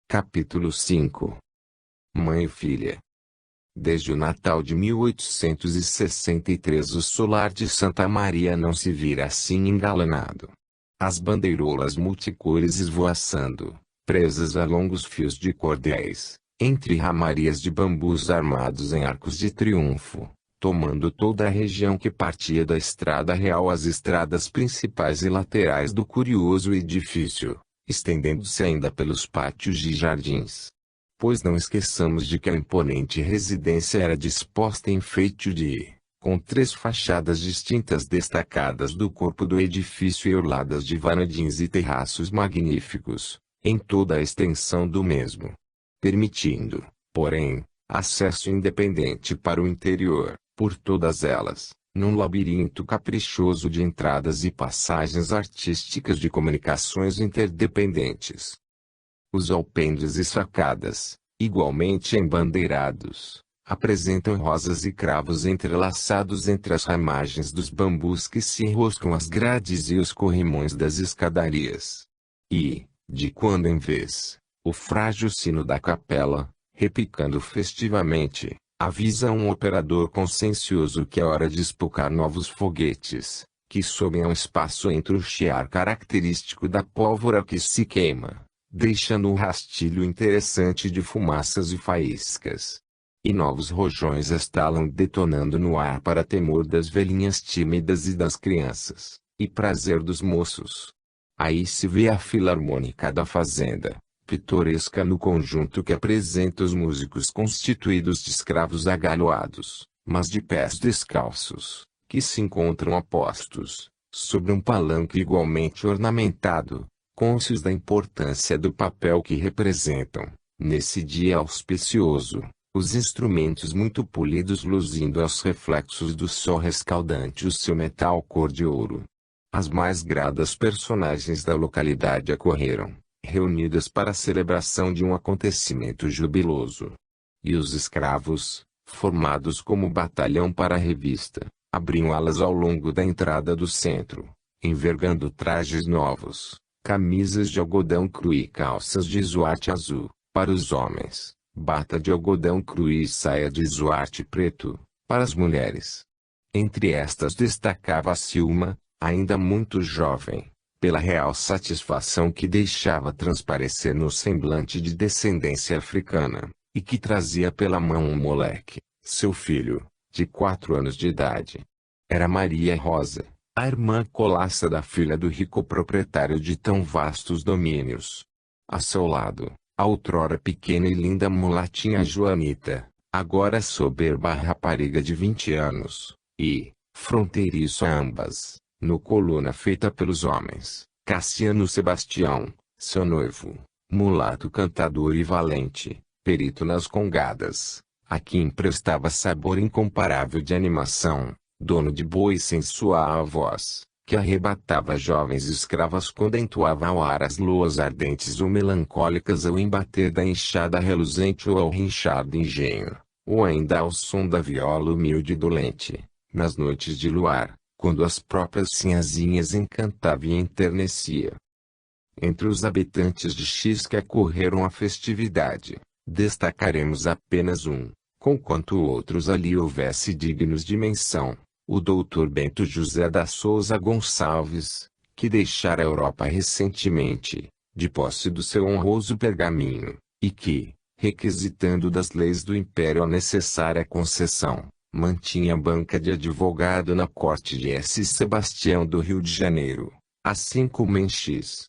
Capítulo 5. Mãe e filha. Desde o Natal de 1863 o solar de Santa Maria não se vira assim engalanado. As bandeirolas multicores esvoaçando, presas a longos fios de cordéis, entre ramarias de bambus armados em arcos de triunfo, tomando toda a região que partia da estrada real às estradas principais e laterais do curioso edifício, estendendo-se ainda pelos pátios e jardins. Pois não esqueçamos de que a imponente residência era disposta em feito de, com 3 fachadas distintas destacadas do corpo do edifício e orladas de varandas e terraços magníficos, em toda a extensão do mesmo, permitindo, porém, acesso independente para o interior, por todas elas, num labirinto caprichoso de entradas e passagens artísticas de comunicações interdependentes. Os alpendres e sacadas, igualmente embandeirados, apresentam rosas e cravos entrelaçados entre as ramagens dos bambus que se enroscam às grades e os corrimões das escadarias. E, de quando em vez, o frágil sino da capela, repicando festivamente, avisa um operador consciencioso que é hora de espocar novos foguetes, que sobem ao espaço entre o chiar característico da pólvora que se queima, deixando um rastilho interessante de fumaças e faíscas. E novos rojões estalam detonando no ar para temor das velhinhas tímidas e das crianças, e prazer dos moços. Aí se vê a filarmônica da fazenda, pitoresca no conjunto que apresenta os músicos constituídos de escravos agalhoados, mas de pés descalços, que se encontram apostos, sobre um palanque igualmente ornamentado, cônscios da importância do papel que representam, nesse dia auspicioso, os instrumentos muito polidos luzindo aos reflexos do sol rescaldante o seu metal cor de ouro. As mais gradas personagens da localidade acorreram, reunidas para a celebração de um acontecimento jubiloso. E os escravos, formados como batalhão para a revista, abriam alas ao longo da entrada do centro, envergando trajes novos, camisas de algodão cru e calças de zuarte azul, para os homens, bata de algodão cru e saia de zuarte preto, para as mulheres. Entre estas destacava-se uma, ainda muito jovem, pela real satisfação que deixava transparecer no semblante de descendência africana, e que trazia pela mão um moleque, seu filho, de 4 anos de idade. Era Maria Rosa, a irmã colaça da filha do rico proprietário de tão vastos domínios. A seu lado, a outrora pequena e linda mulatinha Joanita, agora soberba rapariga de 20 anos, e, fronteiriço a ambas, no coluna feita pelos homens, Cassiano Sebastião, seu noivo, mulato cantador e valente, perito nas congadas, a quem prestava sabor incomparável de animação, dono de boa e sensual voz, que arrebatava jovens escravas quando entoava ao ar as loas ardentes ou melancólicas ao embater da enxada reluzente ou ao rinchar do engenho, ou ainda ao som da viola humilde e dolente, nas noites de luar, quando as próprias sinhazinhas encantava e enternecia. Entre os habitantes de X que acorreram à festividade, destacaremos apenas um, conquanto outros ali houvesse dignos de menção, o doutor Bento José da Souza Gonçalves, que deixara a Europa recentemente, de posse do seu honroso pergaminho, e que, requisitando das leis do Império a necessária concessão, mantinha banca de advogado na corte de S. Sebastião do Rio de Janeiro, assim como em X.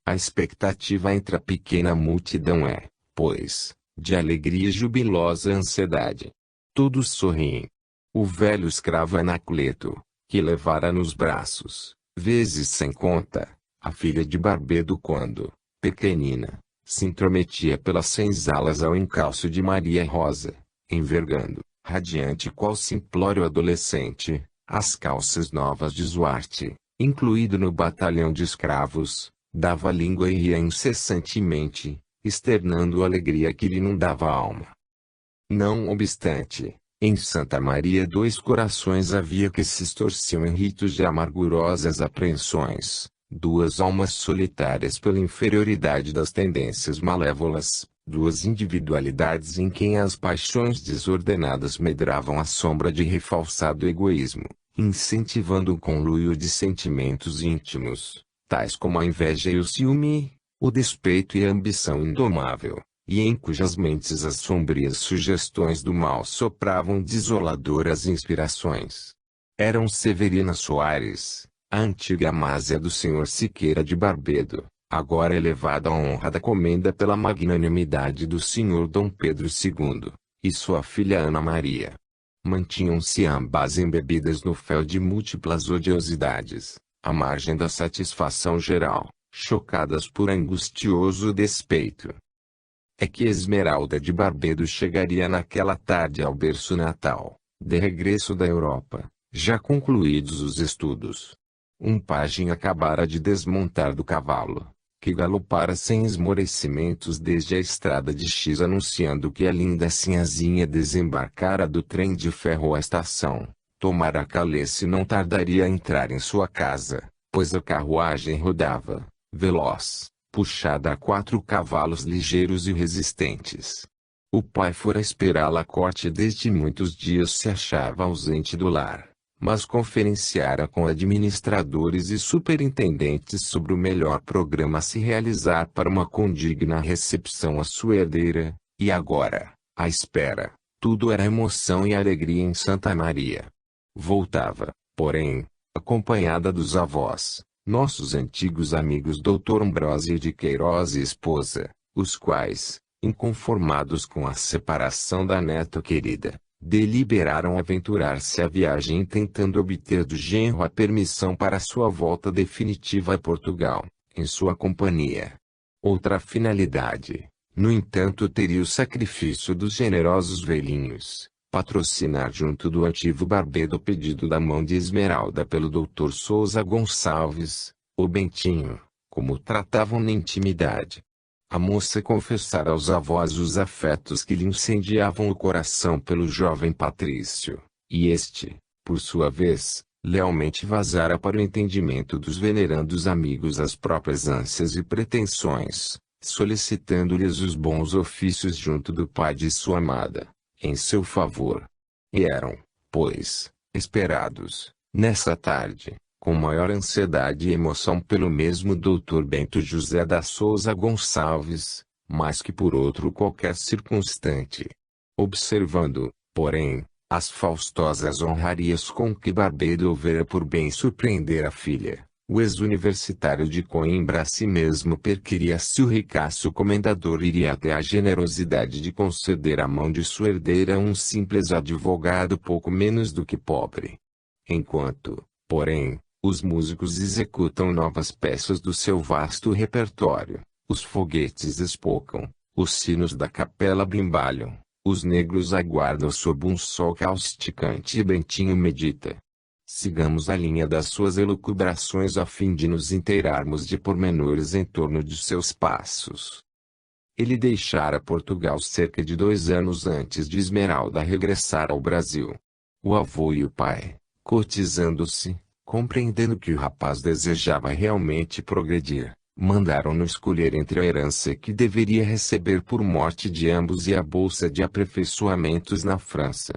A expectativa entre a pequena multidão é, pois, de alegria e jubilosa ansiedade. Todos sorriem. O velho escravo Anacleto, que levara nos braços, vezes sem conta, a filha de Barbedo quando, pequenina, se intrometia pelas senzalas ao encalço de Maria Rosa, envergando, radiante qual simplório adolescente, as calças novas de Zuarte, incluído no batalhão de escravos, dava língua e ria incessantemente, externando alegria que lhe inundava a alma. Não obstante, em Santa Maria 2 corações havia que se estorciam em ritos de amargurosas apreensões, 2 almas solitárias pela inferioridade das tendências malévolas, 2 individualidades em quem as paixões desordenadas medravam à sombra de refalsado egoísmo, incentivando um conluio de sentimentos íntimos, tais como a inveja e o ciúme, o despeito e a ambição indomável, e em cujas mentes as sombrias sugestões do mal sopravam desoladoras inspirações. Eram Severina Soares, a antiga Amásia do Sr. Siqueira de Barbedo, agora elevada à honra da comenda pela magnanimidade do Sr. Dom Pedro II, e sua filha Ana Maria. Mantinham-se ambas embebidas no fel de múltiplas odiosidades, à margem da satisfação geral, chocadas por angustioso despeito. É que Esmeralda de Barbedo chegaria naquela tarde ao berço natal, de regresso da Europa, já concluídos os estudos. Um pajem acabara de desmontar do cavalo, que galopara sem esmorecimentos desde a estrada de X, anunciando que a linda sinhazinha desembarcara do trem de ferro à estação, tomara Calais e não tardaria a entrar em sua casa, pois a carruagem rodava, veloz, puxada a 4 cavalos ligeiros e resistentes. O pai fora esperá-la à corte e desde muitos dias se achava ausente do lar, mas conferenciara com administradores e superintendentes sobre o melhor programa a se realizar para uma condigna recepção à sua herdeira, e agora, à espera, tudo era emoção e alegria em Santa Maria. Voltava, porém, acompanhada dos avós, nossos antigos amigos Dr. Ambrósio de Queiroz e esposa, os quais, inconformados com a separação da neta querida, deliberaram aventurar-se à viagem tentando obter do genro a permissão para sua volta definitiva a Portugal, em sua companhia. Outra finalidade, no entanto, teria o sacrifício dos generosos velhinhos, patrocinar junto do ativo Barbedo o pedido da mão de Esmeralda pelo Dr. Souza Gonçalves, o Bentinho, como o tratavam na intimidade. A moça confessara aos avós os afetos que lhe incendiavam o coração pelo jovem patrício, e este, por sua vez, lealmente vazara para o entendimento dos venerandos amigos as próprias ânsias e pretensões, solicitando-lhes os bons ofícios junto do pai de sua amada, em seu favor. E eram, pois, esperados, nessa tarde, com maior ansiedade e emoção pelo mesmo Dr. Bento José da Souza Gonçalves, mais que por outro qualquer circunstante. Observando, porém, as faustosas honrarias com que Barbedo houvera por bem surpreender a filha, o ex-universitário de Coimbra a si mesmo perquiria se o ricaço comendador iria até a generosidade de conceder a mão de sua herdeira a um simples advogado pouco menos do que pobre. Enquanto, porém, os músicos executam novas peças do seu vasto repertório, os foguetes espocam, os sinos da capela brimbalham, os negros aguardam sob um sol causticante e Bentinho medita. Sigamos a linha das suas elucubrações a fim de nos inteirarmos de pormenores em torno de seus passos. Ele deixara Portugal cerca de 2 anos antes de Esmeralda regressar ao Brasil. O avô e o pai, cotizando-se, compreendendo que o rapaz desejava realmente progredir, mandaram-no escolher entre a herança que deveria receber por morte de ambos e a bolsa de aperfeiçoamentos na França.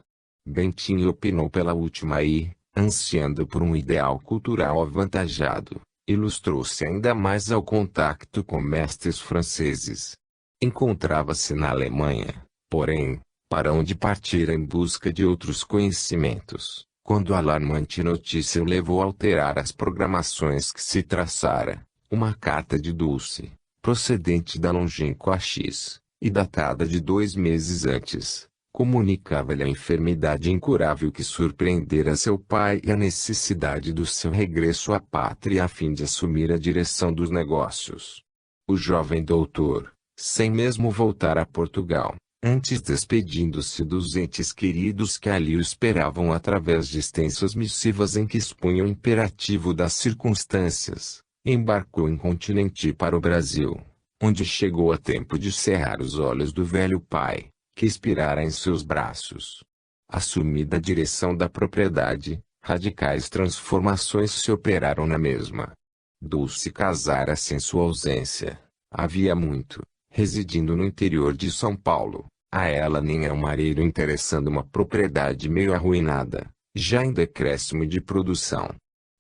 Bentinho opinou pela última e, ansiando por um ideal cultural avantajado, ilustrou-se ainda mais ao contacto com mestres franceses. Encontrava-se na Alemanha, porém, para onde partira em busca de outros conhecimentos, quando a alarmante notícia o levou a alterar as programações que se traçara. Uma carta de Dulce, procedente da longínqua X, e datada de 2 meses antes, comunicava-lhe a enfermidade incurável que surpreendera seu pai e a necessidade do seu regresso à pátria a fim de assumir a direção dos negócios. O jovem doutor, sem mesmo voltar a Portugal, antes despedindo-se dos entes queridos que ali o esperavam através de extensas missivas em que expunha o imperativo das circunstâncias, embarcou incontinenti para o Brasil, onde chegou a tempo de cerrar os olhos do velho pai, que expirara em seus braços. Assumida a direção da propriedade, radicais transformações se operaram na mesma. Dulce casara-se em sua ausência, havia muito, residindo no interior de São Paulo, a ela nem ao marido interessando uma propriedade meio arruinada, já em decréscimo de produção.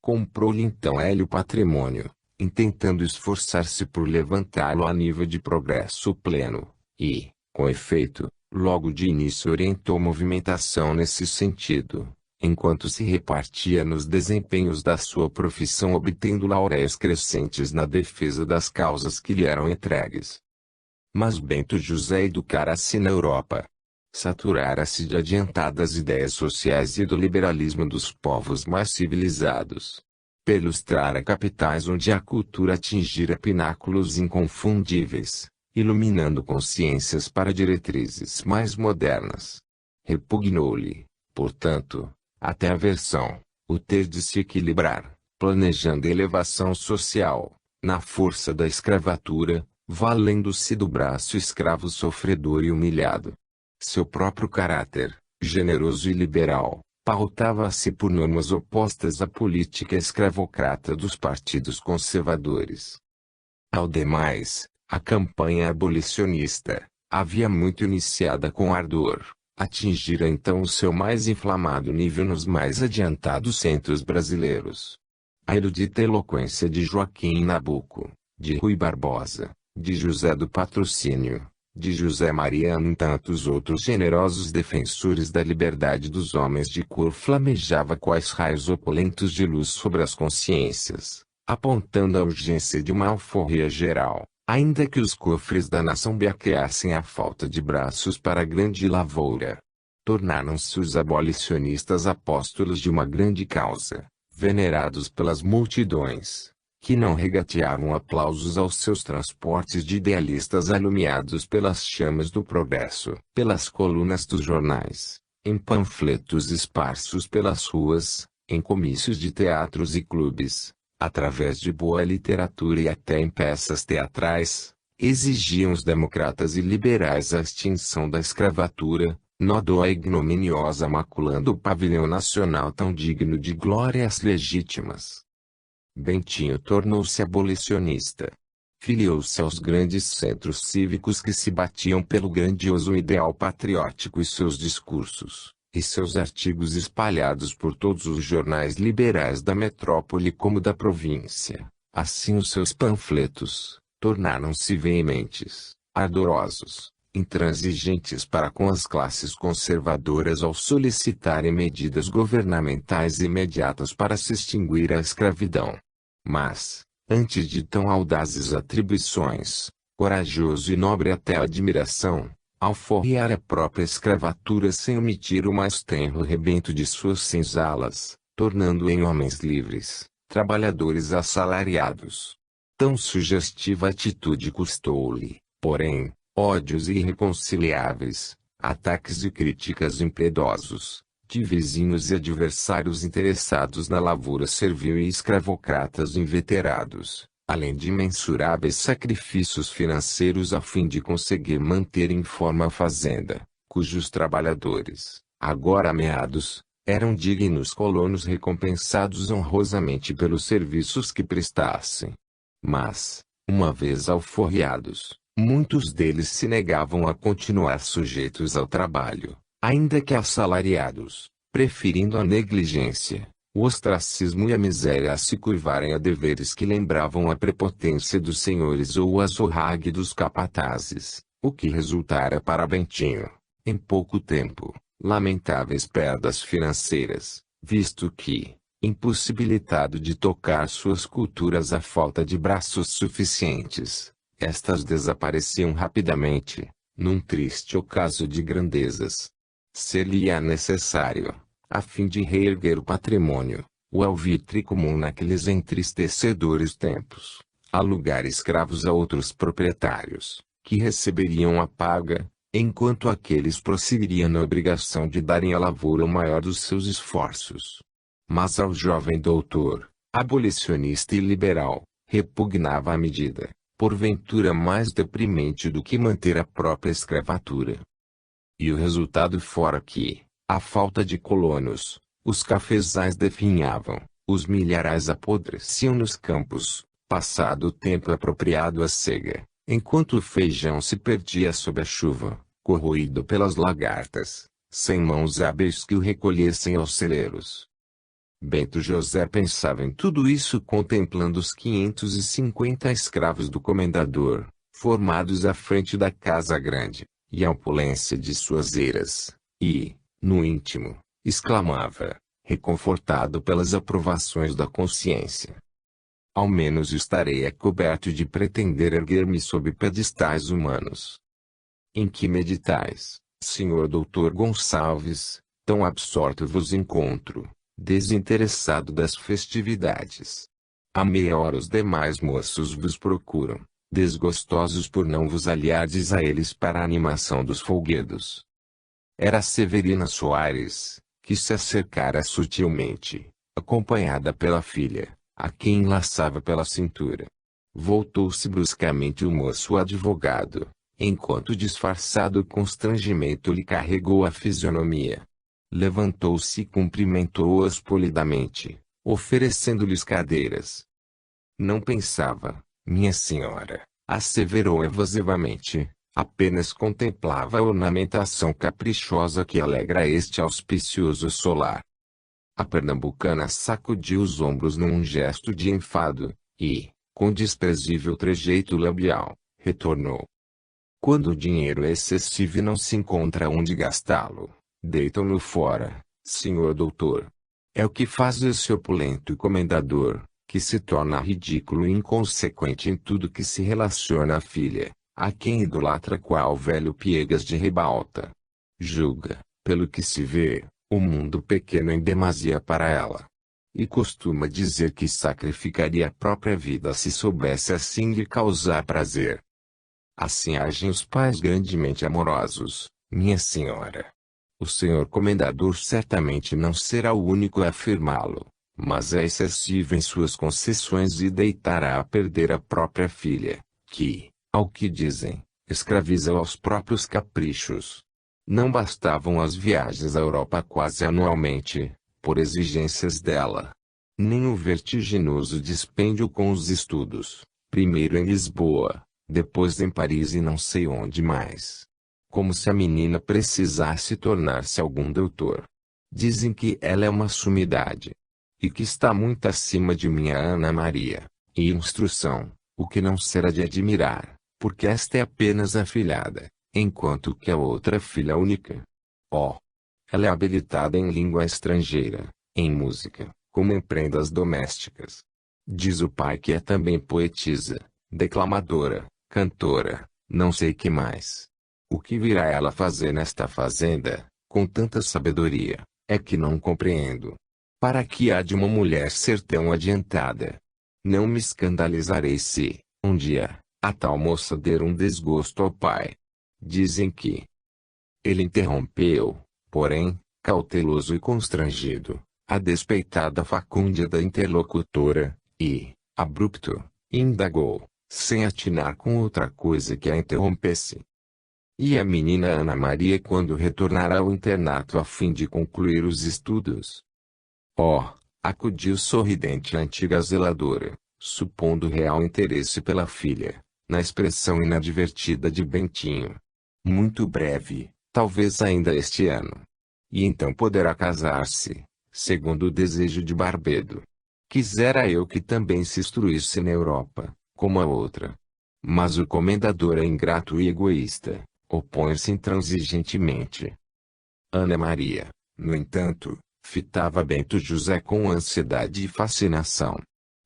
Comprou-lhe então Hélio patrimônio, intentando esforçar-se por levantá-lo a nível de progresso pleno, e, com efeito, logo de início orientou movimentação nesse sentido, enquanto se repartia nos desempenhos da sua profissão, obtendo lauréis crescentes na defesa das causas que lhe eram entregues. Mas Bento José educara-se na Europa. Saturara-se de adiantadas ideias sociais e do liberalismo dos povos mais civilizados. Pelustrara capitais onde a cultura atingira pináculos inconfundíveis, iluminando consciências para diretrizes mais modernas. Repugnou-lhe, portanto, até a aversão, o ter de se equilibrar, planejando elevação social, na força da escravatura, valendo-se do braço escravo sofredor e humilhado. Seu próprio caráter, generoso e liberal, pautava-se por normas opostas à política escravocrata dos partidos conservadores. Ao demais, a campanha abolicionista, havia muito iniciada com ardor, atingira então o seu mais inflamado nível nos mais adiantados centros brasileiros. A erudita eloquência de Joaquim Nabuco, de Rui Barbosa, de José do Patrocínio, de José Mariano e tantos outros generosos defensores da liberdade dos homens de cor flamejava quais raios opulentos de luz sobre as consciências, apontando a urgência de uma alforria geral, ainda que os cofres da nação bequeassem a falta de braços para a grande lavoura. Tornaram-se os abolicionistas apóstolos de uma grande causa, venerados pelas multidões, que não regateavam aplausos aos seus transportes de idealistas alumiados pelas chamas do progresso, pelas colunas dos jornais, em panfletos esparsos pelas ruas, em comícios de teatros e clubes, através de boa literatura e até em peças teatrais, exigiam os democratas e liberais a extinção da escravatura, nódoa e ignominiosa maculando o pavilhão nacional tão digno de glórias legítimas. Bentinho tornou-se abolicionista. Filiou-se aos grandes centros cívicos que se batiam pelo grandioso ideal patriótico e seus discursos, e seus artigos espalhados por todos os jornais liberais da metrópole como da província. Assim os seus panfletos, tornaram-se veementes, ardorosos, intransigentes para com as classes conservadoras ao solicitarem medidas governamentais imediatas para se extinguir a escravidão. Mas, antes de tão audazes atribuições, corajoso e nobre até a admiração, alforriar a própria escravatura sem omitir o mais tenro rebento de suas senzalas, tornando em homens livres, trabalhadores assalariados. Tão sugestiva atitude custou-lhe, porém, ódios irreconciliáveis, ataques e críticas impiedosos, de vizinhos e adversários interessados na lavoura servil e escravocratas inveterados, além de imensuráveis sacrifícios financeiros a fim de conseguir manter em forma a fazenda, cujos trabalhadores, agora ameados, eram dignos colonos recompensados honrosamente pelos serviços que prestassem. Mas, uma vez alforriados, muitos deles se negavam a continuar sujeitos ao trabalho, ainda que assalariados, preferindo a negligência, o ostracismo e a miséria a se curvarem a deveres que lembravam a prepotência dos senhores ou o azorrague dos capatazes, o que resultara para Bentinho, em pouco tempo, lamentáveis perdas financeiras, visto que, impossibilitado de tocar suas culturas à falta de braços suficientes, estas desapareciam rapidamente, num triste ocaso de grandezas. Ser-lhe-á necessário, a fim de reerguer o patrimônio, o alvitre comum naqueles entristecedores tempos, alugar escravos a outros proprietários, que receberiam a paga, enquanto aqueles prosseguiriam na obrigação de darem à lavoura o maior dos seus esforços. Mas ao jovem doutor, abolicionista e liberal, repugnava a medida, porventura mais deprimente do que manter a própria escravatura. E o resultado fora que, à falta de colonos, os cafezais definhavam, os milharais apodreciam nos campos, passado o tempo apropriado à cega, enquanto o feijão se perdia sob a chuva, corroído pelas lagartas, sem mãos hábeis que o recolhessem aos celeiros. Bento José pensava em tudo isso contemplando os 550 escravos do comendador, formados à frente da casa grande, e a opulência de suas eiras, e, no íntimo, exclamava, reconfortado pelas aprovações da consciência: ao menos estarei coberto de pretender erguer-me sob pedestais humanos. Em que meditais, senhor doutor Gonçalves? Tão absorto vos encontro, desinteressado das festividades. À meia hora os demais moços vos procuram, desgostosos por não vos aliardes a eles para a animação dos folguedos. Era Severina Soares, que se acercara sutilmente, acompanhada pela filha, a quem enlaçava pela cintura. Voltou-se bruscamente o moço advogado, enquanto disfarçado constrangimento lhe carregou a fisionomia. Levantou-se e cumprimentou-as polidamente, oferecendo-lhes cadeiras. Não pensava, minha senhora, asseverou evasivamente, apenas contemplava a ornamentação caprichosa que alegra este auspicioso solar. A pernambucana sacudiu os ombros num gesto de enfado, e, com desprezível trejeito labial, retornou. Quando o dinheiro é excessivo e não se encontra onde gastá-lo, deitam-no fora, senhor doutor. É o que faz esse opulento comendador, que se torna ridículo e inconsequente em tudo que se relaciona à filha, a quem idolatra qual velho piegas de ribalta. Julga, pelo que se vê, o mundo pequeno em demasia para ela. E costuma dizer que sacrificaria a própria vida se soubesse assim lhe causar prazer. Assim agem os pais grandemente amorosos, minha senhora. O senhor comendador certamente não será o único a afirmá-lo, mas é excessivo em suas concessões e deitará a perder a própria filha, que, ao que dizem, escraviza aos próprios caprichos. Não bastavam as viagens à Europa quase anualmente, por exigências dela. Nem o vertiginoso dispêndio com os estudos, primeiro em Lisboa, depois em Paris e não sei onde mais. Como se a menina precisasse tornar-se algum doutor. Dizem que ela é uma sumidade. E que está muito acima de minha Ana Maria, e instrução, o que não será de admirar, porque esta é apenas a afilhada, enquanto que a outra é filha única. Oh! Ela é habilitada em língua estrangeira, em música, como em prendas domésticas. Diz o pai que é também poetisa, declamadora, cantora, não sei que mais. O que virá ela fazer nesta fazenda, com tanta sabedoria, é que não compreendo. Para que há de uma mulher ser tão adiantada? Não me escandalizarei se, um dia, a tal moça der um desgosto ao pai. Dizem que... Ele interrompeu, porém, cauteloso e constrangido, a despeitada facúndia da interlocutora, e, abrupto, indagou, sem atinar com outra coisa que a interrompesse. E a menina Ana Maria quando retornará ao internato a fim de concluir os estudos? Oh, acudiu sorridente a antiga zeladora, supondo real interesse pela filha, na expressão inadvertida de Bentinho. Muito breve, talvez ainda este ano. E então poderá casar-se, segundo o desejo de Barbedo. Quisera eu que também se instruísse na Europa, como a outra. Mas o comendador é ingrato e egoísta. Opõe-se intransigentemente. Ana Maria, no entanto, fitava Bento José com ansiedade e fascinação.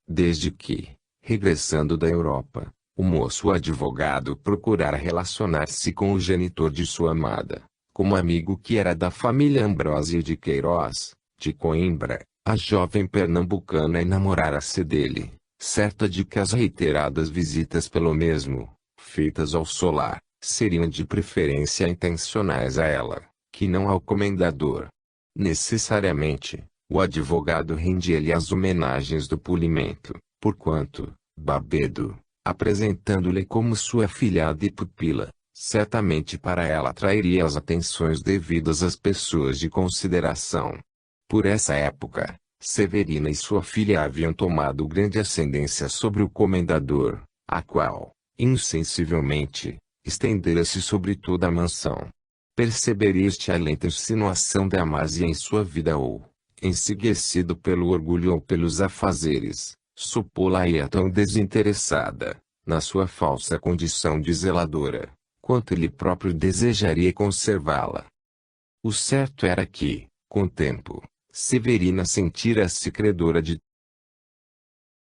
Desde que, regressando da Europa, o moço advogado procurara relacionar-se com o genitor de sua amada, como amigo que era da família Ambrósio de Queiroz, de Coimbra, a jovem pernambucana enamorara-se dele, certa de que as reiteradas visitas pelo mesmo, feitas ao solar, seriam de preferência intencionais a ela, que não ao comendador. Necessariamente, o advogado rendia-lhe as homenagens do polimento, porquanto, Barbedo, apresentando-lhe como sua afilhada e pupila, certamente para ela atrairia as atenções devidas às pessoas de consideração. Por essa época, Severina e sua filha haviam tomado grande ascendência sobre o comendador, a qual, insensivelmente, estendera-se sobre toda a mansão. Perceberiste a lenta insinuação da Amásia em sua vida ou, Enseguecido pelo orgulho ou pelos afazeres, supô-la-ia tão desinteressada, na sua falsa condição de zeladora, quanto ele próprio desejaria conservá-la. O certo era que, com o tempo, Severina sentira-se credora de